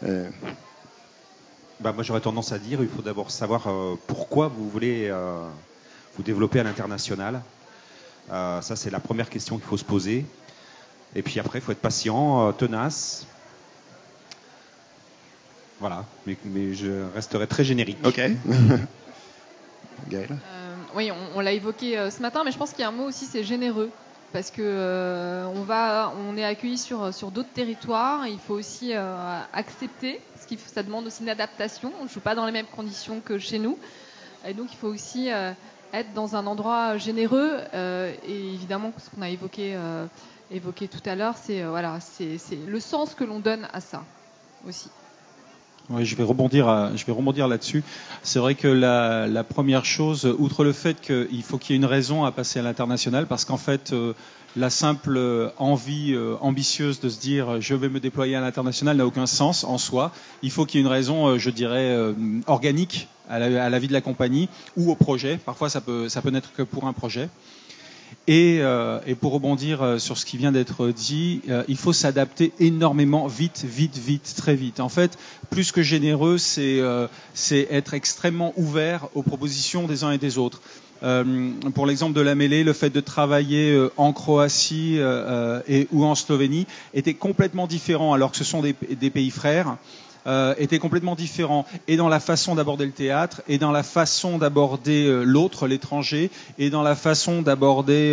Moi, j'aurais tendance à dire, il faut d'abord savoir pourquoi vous voulez vous développer à l'international. Ça, c'est la première question qu'il faut se poser. Et puis après, il faut être patient, tenace. Voilà, mais je resterai très générique. Ok. Gaëlle. Oui, on l'a évoqué ce matin, mais je pense qu'il y a un mot aussi, c'est généreux. parce que on est accueilli sur d'autres territoires. Il faut aussi accepter, parce que ça demande aussi une adaptation. On ne joue pas dans les mêmes conditions que chez nous, et donc il faut aussi être dans un endroit généreux. Et évidemment, ce qu'on a évoqué tout à l'heure, c'est le sens que l'on donne à ça aussi. Oui, je vais rebondir là-dessus. C'est vrai que la première chose, outre le fait qu'il faut qu'il y ait une raison à passer à l'international, parce qu'en fait, la simple envie ambitieuse de se dire je vais me déployer à l'international n'a aucun sens en soi. Il faut qu'il y ait une raison, je dirais, organique à la vie de la compagnie ou au projet. Parfois, ça peut n'être que pour un projet. Et pour rebondir sur ce qui vient d'être dit, il faut s'adapter énormément, vite, très vite. En fait, plus que généreux, c'est être extrêmement ouvert aux propositions des uns et des autres. Pour l'exemple de la mêlée, le fait de travailler en Croatie ou en Slovénie était complètement différent, alors que ce sont des pays frères. Était complètement différent, et dans la façon d'aborder le théâtre, et dans la façon d'aborder l'autre, l'étranger, et dans la façon d'aborder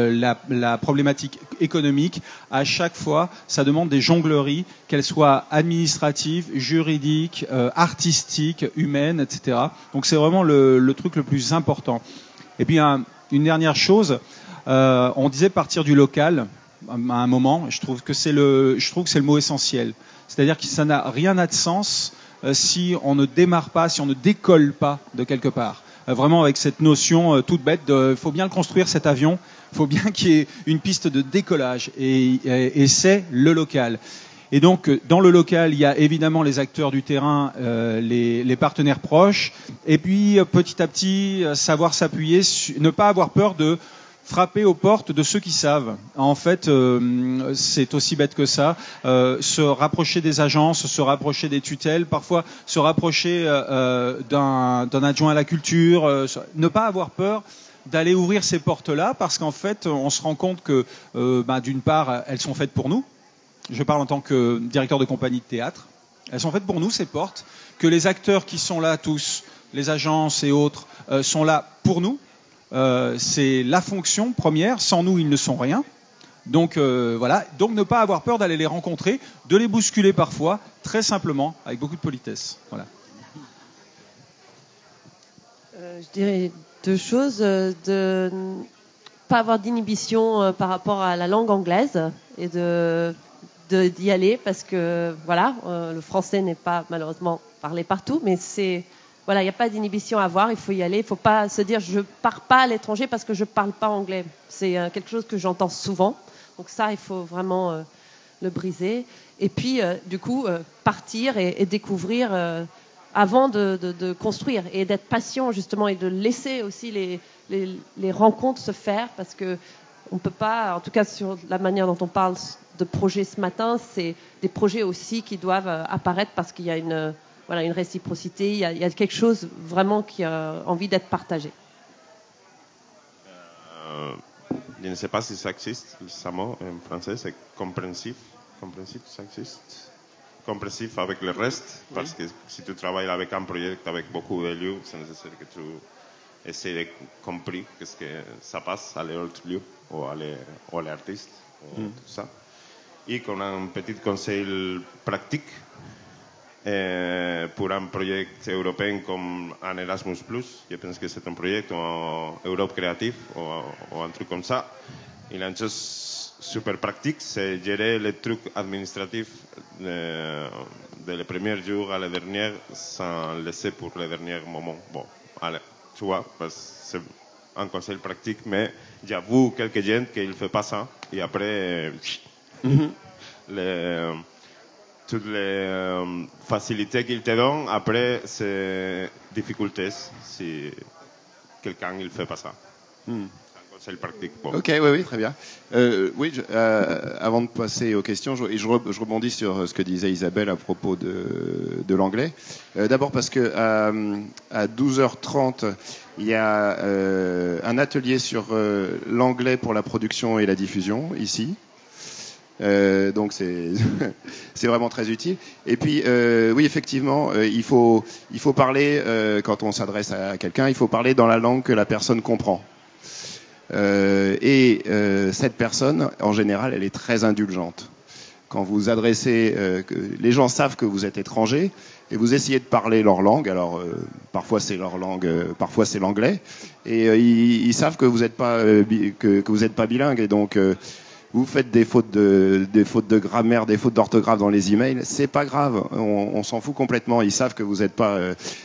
la problématique économique. À chaque fois, ça demande des jongleries, qu'elles soient administratives, juridiques, artistiques, humaines, etc. Donc c'est vraiment le truc le plus important. Et puis une dernière chose, on disait partir du local à un moment. Je trouve que c'est le mot essentiel. C'est-à-dire que ça n'a rien de sens si on ne démarre pas, si on ne décolle pas de quelque part. Vraiment avec cette notion toute bête de faut bien le construire cet avion, faut bien qu'il y ait une piste de décollage et c'est le local. Et donc dans le local, il y a évidemment les acteurs du terrain, les partenaires proches, et puis petit à petit savoir s'appuyer, ne pas avoir peur de frapper aux portes de ceux qui savent. En fait, c'est aussi bête que ça. Se rapprocher des agences, se rapprocher des tutelles, parfois se rapprocher d'un adjoint à la culture, ne pas avoir peur d'aller ouvrir ces portes-là, parce qu'en fait, on se rend compte que, d'une part, elles sont faites pour nous. Je parle en tant que directeur de compagnie de théâtre. Elles sont faites pour nous, ces portes, que les acteurs qui sont là tous, les agences et autres, sont là pour nous. C'est la fonction première. Sans nous, ils ne sont rien. Donc voilà. Donc ne pas avoir peur d'aller les rencontrer, de les bousculer parfois, très simplement, avec beaucoup de politesse. Voilà. Je dirais deux choses. De ne pas avoir d'inhibition par rapport à la langue anglaise et d'y aller, parce que voilà, le français n'est pas malheureusement parlé partout, mais voilà, il n'y a pas d'inhibition à avoir, il faut y aller. Il ne faut pas se dire je ne pars pas à l'étranger parce que je ne parle pas anglais. C'est quelque chose que j'entends souvent. Donc ça, il faut vraiment le briser. Et puis, du coup, partir et découvrir avant de construire. Et d'être patient, justement, et de laisser aussi les rencontres se faire. Parce qu'on ne peut pas, en tout cas sur la manière dont on parle de projets ce matin, c'est des projets aussi qui doivent apparaître parce qu'il y a une réciprocité, il y a quelque chose vraiment qui a envie d'être partagé. Je ne sais pas si ça existe, ce mot en français, c'est compréhensif. Compréhensif, ça existe. Compréhensif avec le reste, parce que si tu travailles avec un projet avec beaucoup de lieux, c'est nécessaire que tu essaies de comprendre ce que ça passe à l'autre lieu, ou à l'artiste, tout ça. Et qu'on a un petit conseil pratique. Pour un projet européen comme un Erasmus+, je pense que c'est un projet en Europe créative ou un truc comme ça. Il y a une chose super pratique, c'est gérer les trucs administratifs de le premier jour à le dernier sans laisser pour le dernier moment. Bon, allez, tu vois, c'est un conseil pratique, mais j'avoue quelques gens qui ne font pas ça. Et après, toutes les facilités qu'ils te donnent, après, c'est difficultés si quelqu'un ne fait pas ça. C'est le pratique. Bon. Ok, oui, très bien. Oui, avant de passer aux questions, je rebondis sur ce que disait Isabelle à propos de l'anglais. D'abord parce que à 12h30, il y a un atelier sur l'anglais pour la production et la diffusion, ici. Donc c'est vraiment très utile. Et puis oui, effectivement, il faut parler quand on s'adresse à quelqu'un, il faut parler dans la langue que la personne comprend. Cette personne, en général, elle est très indulgente. Quand vous adressez, les gens savent que vous êtes étranger et vous essayez de parler leur langue. Alors parfois c'est leur langue, parfois c'est l'anglais, et ils savent que vous n'êtes pas que vous n'êtes pas bilingue, et donc vous faites des fautes de grammaire, des fautes d'orthographe dans les emails. C'est pas grave, on s'en fout complètement. Ils savent que vous n'êtes pas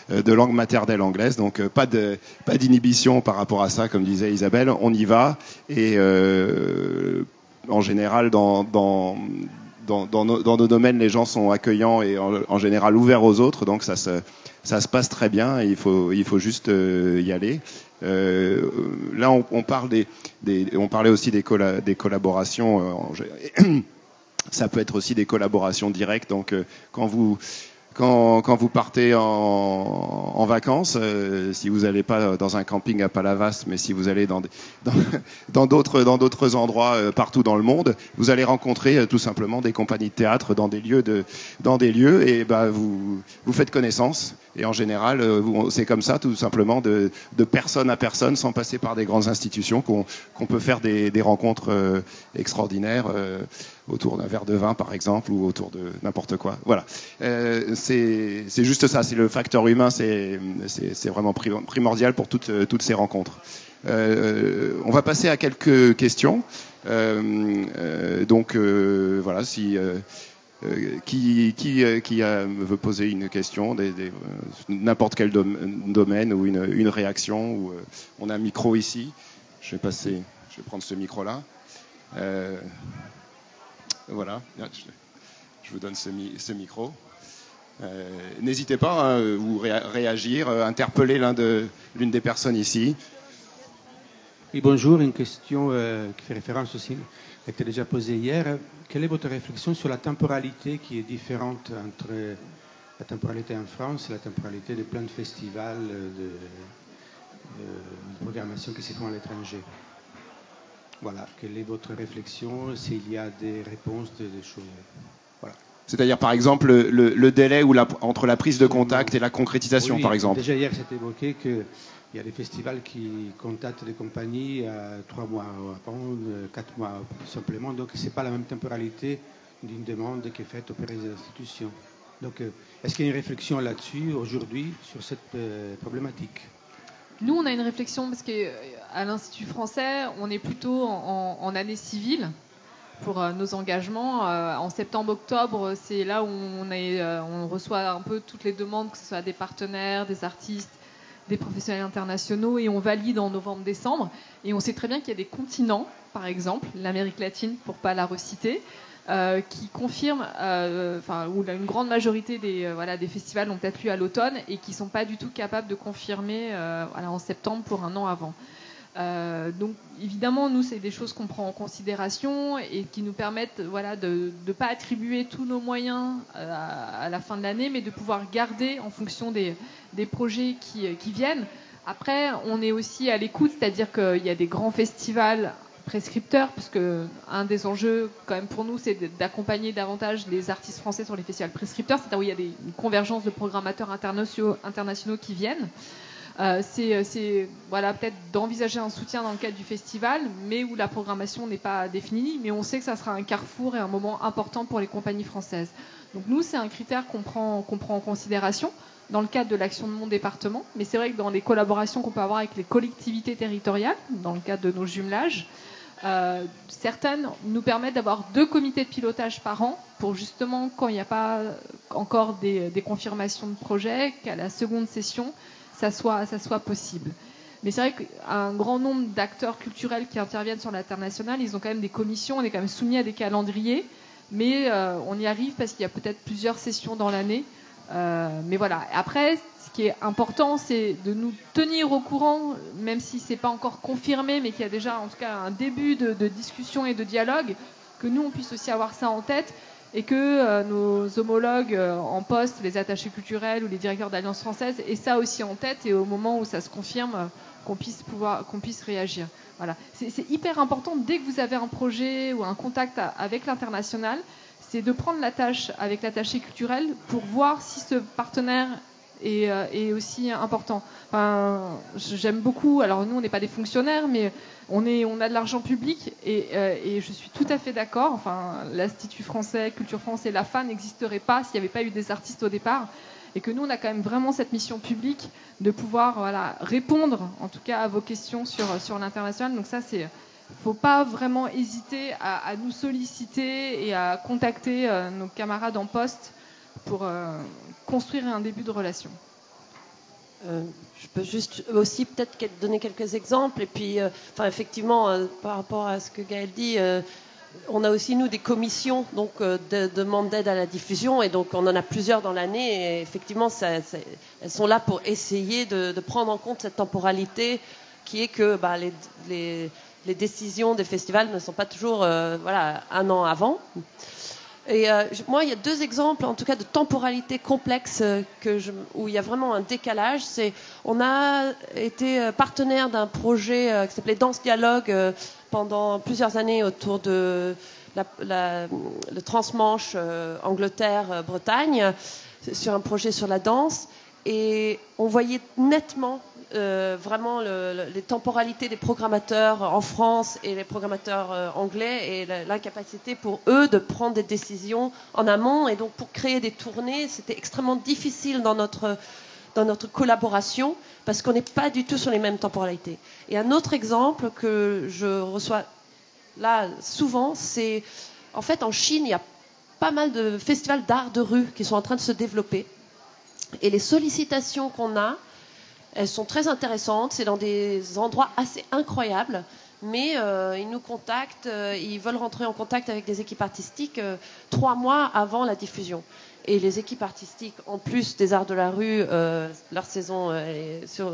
de langue maternelle anglaise, donc pas d'inhibition par rapport à ça, comme disait Isabelle. On y va, et en général dans nos domaines, les gens sont accueillants et en général ouverts aux autres, donc ça se passe très bien. Et il faut juste y aller. Là, on parlait aussi des collaborations. Ça peut être aussi des collaborations directes. Donc, quand vous partez en vacances, si vous n'allez pas dans un camping à Palavas, mais si vous allez dans d'autres endroits partout dans le monde, vous allez rencontrer tout simplement des compagnies de théâtre dans des lieux, et vous faites connaissance. Et en général, c'est comme ça, tout simplement, de personne à personne, sans passer par des grandes institutions, qu'on peut faire des rencontres extraordinaires autour d'un verre de vin, par exemple, ou autour de n'importe quoi. Voilà. C'est juste ça, c'est le facteur humain, c'est vraiment primordial pour toutes ces rencontres. On va passer à quelques questions. Donc voilà, si qui veut poser une question, n'importe quel domaine, ou une réaction, ou on a un micro ici. Je vais prendre ce micro-là. Voilà, je vous donne ce micro. N'hésitez pas, ou réagir, interpeller l'une des personnes ici. Oui, bonjour. Une question qui fait référence aussi, qui a été déjà posée hier. Quelle est votre réflexion sur la temporalité qui est différente entre la temporalité en France et la temporalité de plein de festivals, de programmation qui se font à l'étranger? Voilà, quelle est votre réflexion, s'il y a des réponses, des choses. Voilà. C'est-à-dire, par exemple, le délai entre la prise de contact et la concrétisation, oui, par exemple. Déjà hier, c'était évoqué qu'il y a des festivals qui contactent des compagnies 3 mois avant, 4 mois simplement. Donc, ce n'est pas la même temporalité d'une demande qui est faite auprès des institutions. Donc, est-ce qu'il y a une réflexion là-dessus, aujourd'hui, sur cette problématique? Nous, on a une réflexion parce qu'à l'Institut français, on est plutôt en année civile pour nos engagements. En septembre-octobre, c'est là où on reçoit un peu toutes les demandes, que ce soit des partenaires, des artistes, des professionnels internationaux, et on valide en novembre-décembre. Et on sait très bien qu'il y a des continents, par exemple, l'Amérique latine, pour ne pas la reciter, qui confirment, où une grande majorité des festivals ont peut-être lieu à l'automne et qui ne sont pas du tout capables de confirmer en septembre pour un an avant. Donc évidemment, nous, c'est des choses qu'on prend en considération et qui nous permettent de ne pas attribuer tous nos moyens à la fin de l'année, mais de pouvoir garder en fonction des projets qui viennent. Après, on est aussi à l'écoute, c'est-à-dire qu'il y a des grands festivals prescripteurs, puisque un des enjeux quand même pour nous, c'est d'accompagner davantage les artistes français sur les festivals prescripteurs, c'est-à-dire où il y a une convergence de programmateurs internationaux qui viennent. C'est peut-être d'envisager un soutien dans le cadre du festival, mais où la programmation n'est pas définie, mais on sait que ça sera un carrefour et un moment important pour les compagnies françaises. Donc nous, c'est un critère qu'on prend en considération dans le cadre de l'action de mon département, mais c'est vrai que dans les collaborations qu'on peut avoir avec les collectivités territoriales, dans le cadre de nos jumelages, certaines nous permettent d'avoir 2 comités de pilotage par an pour justement, quand il n'y a pas encore des confirmations de projet, qu'à la seconde session, ça soit possible. Mais c'est vrai qu'un grand nombre d'acteurs culturels qui interviennent sur l'international, ils ont quand même des commissions, on est quand même soumis à des calendriers, mais on y arrive parce qu'il y a peut-être plusieurs sessions dans l'année. Mais voilà. Après, ce qui est important, c'est de nous tenir au courant, même si c'est pas encore confirmé, mais qu'il y a déjà en tout cas un début de discussion et de dialogue, que nous on puisse aussi avoir ça en tête, et que nos homologues en poste, les attachés culturels ou les directeurs d'Alliance française, aient ça aussi en tête, et au moment où ça se confirme, qu'on puisse réagir. Voilà. C'est hyper important, dès que vous avez un projet ou un contact avec l'international, c'est de prendre la tâche avec l'attaché culturel pour voir si ce partenaire est aussi important. Enfin, j'aime beaucoup, alors nous on n'est pas des fonctionnaires, mais on a de l'argent public et je suis tout à fait d'accord. Enfin, l'Institut français, Culture France et l'AFA n'existeraient pas s'il n'y avait pas eu des artistes au départ. Et que nous, on a quand même vraiment cette mission publique de pouvoir répondre, en tout cas, à vos questions sur l'international. Donc ça, il ne faut pas vraiment hésiter à nous solliciter et à contacter nos camarades en poste pour construire un début de relation. Je peux juste aussi peut-être donner quelques exemples. Et puis, effectivement, par rapport à ce que Gaëlle dit, on a aussi, nous, des commissions donc, de demande d'aide à la diffusion. Et donc, on en a plusieurs dans l'année. Et effectivement, elles sont là pour essayer de prendre en compte cette temporalité qui est que les décisions des festivals ne sont pas toujours un an avant. Et moi, il y a 2 exemples, en tout cas, de temporalité complexe où il y a vraiment un décalage. On a été partenaire d'un projet qui s'appelait Danse Dialogue pendant plusieurs années autour de le transmanche Angleterre-Bretagne sur un projet sur la danse. Et on voyait nettement vraiment les temporalités des programmateurs en France et les programmateurs anglais et l'incapacité pour eux de prendre des décisions en amont. Et donc pour créer des tournées, c'était extrêmement difficile dans notre collaboration parce qu'on n'est pas du tout sur les mêmes temporalités. Et un autre exemple que je reçois là souvent, c'est en fait en Chine, il y a pas mal de festivals d'art de rue qui sont en train de se développer. Et les sollicitations qu'on a, elles sont très intéressantes. C'est dans des endroits assez incroyables. Mais ils nous contactent, ils veulent rentrer en contact avec des équipes artistiques 3 mois avant la diffusion. Et les équipes artistiques, en plus des arts de la rue, leur saison est sur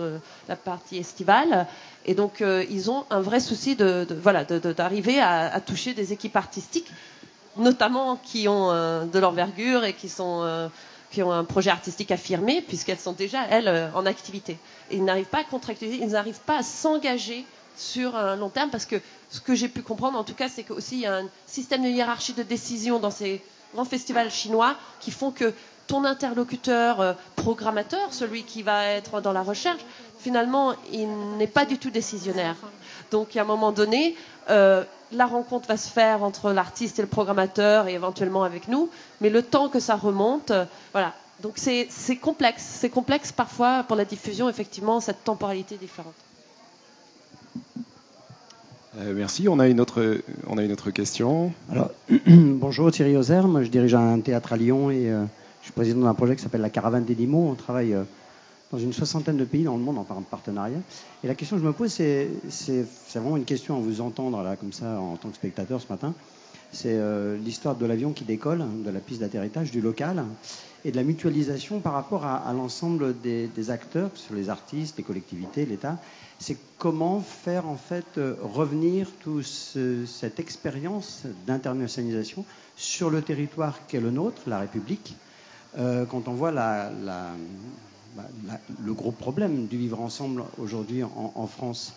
la partie estivale. Et donc, ils ont un vrai souci d'arriver à toucher des équipes artistiques, notamment qui ont de l'envergure et qui ont un projet artistique affirmé, puisqu'elles sont déjà, elles, en activité. Et ils n'arrivent pas à contractualiser, ils n'arrivent pas à s'engager sur un long terme, parce que ce que j'ai pu comprendre, en tout cas, c'est qu'aussi il y a un système de hiérarchie de décision dans ces grands festivals chinois qui font que ton interlocuteur programmateur, celui qui va être dans la recherche, finalement, il n'est pas du tout décisionnaire. Donc, à un moment donné, la rencontre va se faire entre l'artiste et le programmateur et éventuellement avec nous, mais le temps que ça remonte, voilà. Donc, c'est complexe. C'est complexe parfois pour la diffusion, effectivement, cette temporalité différente. Merci. On a une autre question. Alors, bonjour, Thierry Ozer. Moi, je dirige un théâtre à Lyon et je suis président d'un projet qui s'appelle la Caravane des 10 mots. On travaille dans une 60aine de pays dans le monde en partenariat. Et la question que je me pose, c'est vraiment une question à vous entendre là, comme ça, en tant que spectateur ce matin. C'est l'histoire de l'avion qui décolle, de la piste d'atterrissage, du local, et de la mutualisation par rapport à l'ensemble des acteurs, que ce soit les artistes, les collectivités, l'État. C'est comment faire en fait revenir toute cette expérience d'internationalisation sur le territoire qu'est le nôtre, la République, quand on voit le gros problème du vivre ensemble aujourd'hui en France.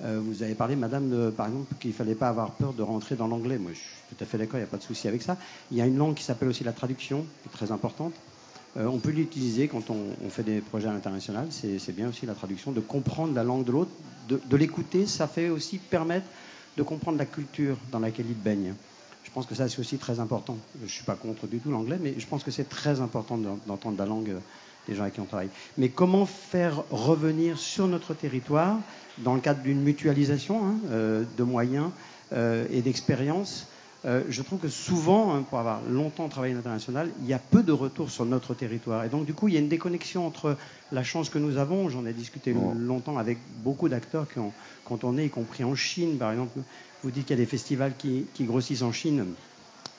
Vous avez parlé, madame, par exemple, qu'il ne fallait pas avoir peur de rentrer dans l'anglais. Moi, je suis tout à fait d'accord, il n'y a pas de souci avec ça. Il y a une langue qui s'appelle aussi la traduction, qui est très importante. On peut l'utiliser quand on fait des projets à l'international. C'est bien aussi la traduction, de comprendre la langue de l'autre, de l'écouter. Ça fait aussi permettre de comprendre la culture dans laquelle il baigne. Je pense que ça, c'est aussi très important. Je ne suis pas contre du tout l'anglais, mais je pense que c'est très important d'entendre la langue des gens avec qui on travaille. Mais comment faire revenir sur notre territoire, dans le cadre d'une mutualisation de moyens et d'expérience. Je trouve que souvent, pour avoir longtemps travaillé à l'international, il y a peu de retours sur notre territoire. Et donc, du coup, il y a une déconnexion entre la chance que nous avons. J'en ai discuté longtemps avec beaucoup d'acteurs qui ont tourné, y compris en Chine, par exemple. Vous dites qu'il y a des festivals qui grossissent en Chine.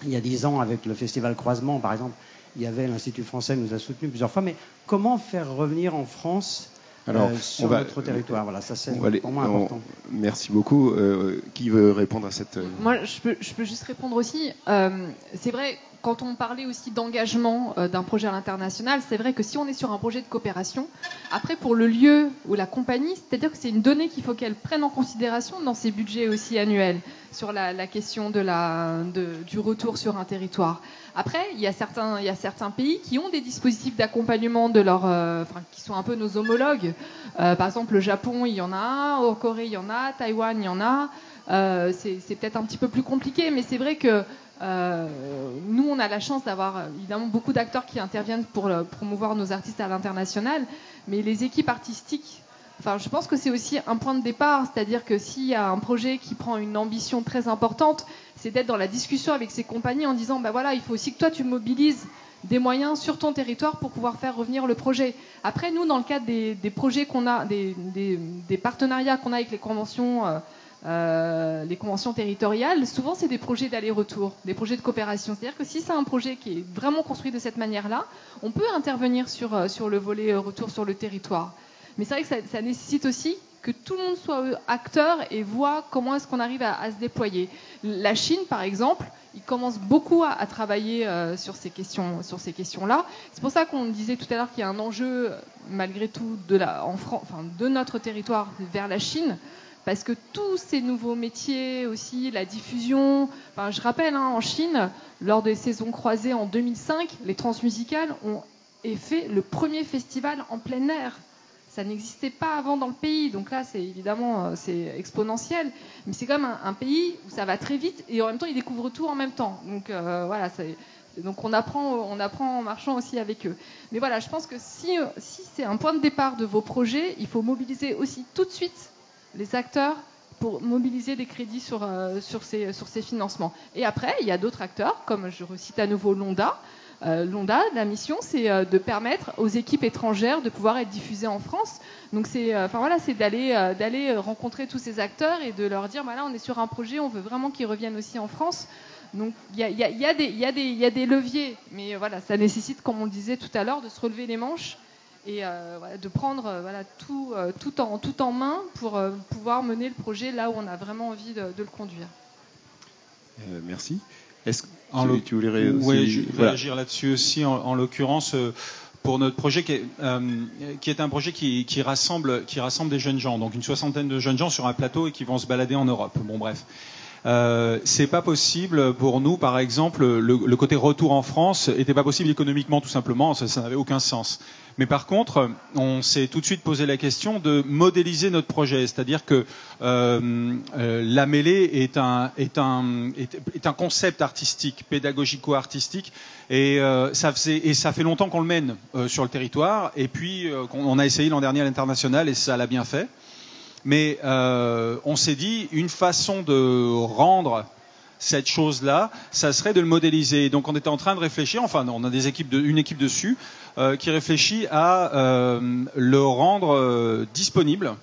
Il y a 10 ans, avec le festival Croisement, par exemple, il y avait l'Institut français nous a soutenus plusieurs fois. Mais comment faire revenir en France sur notre territoire? Voilà, ça c'est pour moi important. Merci beaucoup. Qui veut répondre à cette... Moi, je peux juste répondre aussi. C'est vrai, quand on parlait aussi d'engagement d'un projet à l'international, c'est vrai que si on est sur un projet de coopération, après pour le lieu ou la compagnie, c'est-à-dire que c'est une donnée qu'il faut qu'elle prenne en considération dans ses budgets aussi annuels sur la question du retour sur un territoire. Après, il y a certains pays qui ont des dispositifs d'accompagnement qui sont un peu nos homologues. Par exemple, le Japon, il y en a un, en Corée, il y en a, Taïwan, il y en a. C'est peut-être un petit peu plus compliqué, mais c'est vrai que nous, on a la chance d'avoir évidemment beaucoup d'acteurs qui interviennent pour promouvoir nos artistes à l'international, mais les équipes artistiques, je pense que c'est aussi un point de départ, c'est-à-dire que s'il y a un projet qui prend une ambition très importante, c'est d'être dans la discussion avec ces compagnies en disant, voilà, il faut aussi que toi tu mobilises des moyens sur ton territoire pour pouvoir faire revenir le projet. Après, nous, dans le cadre des projets qu'on a, des partenariats qu'on a avec les conventions territoriales, souvent c'est des projets d'aller-retour, des projets de coopération. C'est-à-dire que si c'est un projet qui est vraiment construit de cette manière-là, on peut intervenir sur le volet retour sur le territoire. Mais c'est vrai que ça nécessite aussi que tout le monde soit acteur et voit comment est-ce qu'on arrive à se déployer. La Chine, par exemple, ils commencent beaucoup à travailler sur ces questions-là. C'est pour ça qu'on disait tout à l'heure qu'il y a un enjeu, malgré tout, de notre territoire vers la Chine, parce que tous ces nouveaux métiers aussi, la diffusion... je rappelle, en Chine, lors des saisons croisées en 2005, les transmusicales ont fait le premier festival en plein air. Ça n'existait pas avant dans le pays, donc là c'est exponentiel, mais c'est quand même un pays où ça va très vite et en même temps ils découvrent tout en même temps. Donc donc on apprend en marchant aussi avec eux. Mais voilà, je pense que si c'est un point de départ de vos projets, il faut mobiliser aussi tout de suite les acteurs pour mobiliser des crédits sur ces financements. Et après, il y a d'autres acteurs, comme je recite à nouveau Londa. Londa, la mission, c'est de permettre aux équipes étrangères de pouvoir être diffusées en France. Donc c'est d'aller rencontrer tous ces acteurs et de leur dire, là, on est sur un projet, on veut vraiment qu'ils reviennent aussi en France. Donc il y a des leviers, mais voilà, ça nécessite, comme on le disait tout à l'heure, de se relever les manches et de prendre tout en main pour pouvoir mener le projet là où on a vraiment envie de le conduire. Merci. Est-ce que tu voulais réagir là-dessus aussi, en l'occurrence pour notre projet qui est un projet qui rassemble des jeunes gens, donc une soixantaine de jeunes gens sur un plateau et qui vont se balader en Europe. Bon, bref. C'est pas possible pour nous, par exemple, le côté retour en France était pas possible économiquement, tout simplement, ça n'avait aucun sens. Mais par contre, on s'est tout de suite posé la question de modéliser notre projet, c'est-à-dire que la mêlée est un concept artistique, pédagogico-artistique, et ça fait longtemps qu'on le mène sur le territoire, et puis on a essayé l'an dernier à l'international et ça l'a bien fait. Mais on s'est dit, une façon de rendre cette chose-là, ça serait de le modéliser. Donc on était en train de réfléchir, on a une équipe dessus qui réfléchit à le rendre disponible.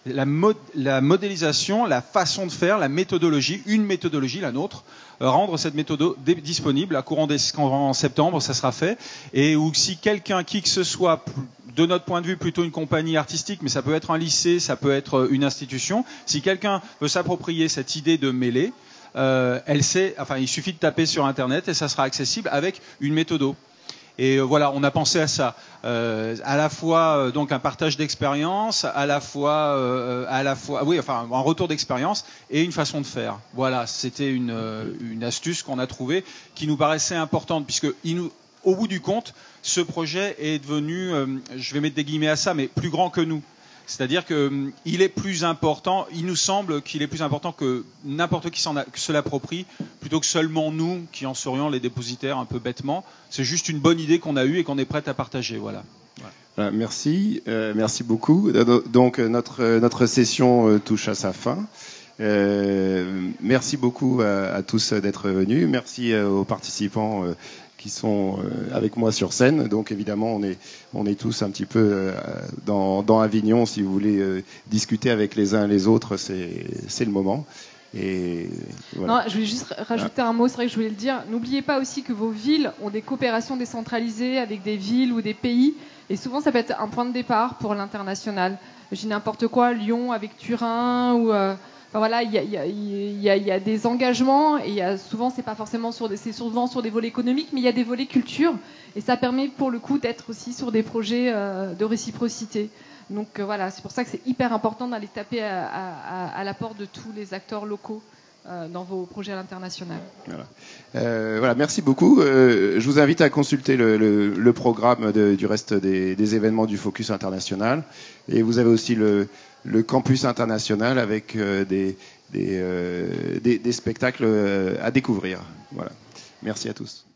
La modélisation, la façon de faire, la méthodologie, une méthodologie, la nôtre, rendre cette méthode disponible en septembre, ça sera fait. Et où si quelqu'un, qui que ce soit, de notre point de vue plutôt une compagnie artistique, mais ça peut être un lycée, ça peut être une institution, si quelqu'un veut s'approprier cette idée de mêlée, il suffit de taper sur Internet et ça sera accessible avec une méthodo. Et voilà, on a pensé à ça, à la fois donc un partage d'expérience, à la fois un retour d'expérience et une façon de faire. Voilà, c'était une astuce qu'on a trouvée qui nous paraissait importante puisque au bout du compte, ce projet est devenu, je vais mettre des guillemets à ça, mais plus grand que nous. C'est-à-dire qu'il est plus important, il nous semble qu'il est plus important que n'importe qui se l'approprie, plutôt que seulement nous qui en serions les dépositaires un peu bêtement. C'est juste une bonne idée qu'on a eue et qu'on est prête à partager. Voilà. Merci beaucoup. Donc notre session touche à sa fin. Merci beaucoup à tous d'être venus. Merci aux participants qui sont avec moi sur scène. Donc évidemment, on est tous un petit peu dans Avignon. Si vous voulez discuter avec les uns et les autres, c'est le moment. Et voilà. Non, je voulais juste rajouter un mot, c'est vrai que je voulais le dire. N'oubliez pas aussi que vos villes ont des coopérations décentralisées avec des villes ou des pays. Et souvent, ça peut être un point de départ pour l'international. Je dis n'importe quoi, Lyon avec Turin ou... voilà, il y a des engagements et souvent c'est souvent sur des volets économiques, mais il y a des volets culture et ça permet pour le coup d'être aussi sur des projets de réciprocité. Donc voilà, c'est pour ça que c'est hyper important d'aller taper à la porte de tous les acteurs locaux dans vos projets à l'international. Voilà, merci beaucoup. Je vous invite à consulter le programme du reste des événements du Focus International. Et vous avez aussi le campus international avec des spectacles à découvrir. Voilà. Merci à tous.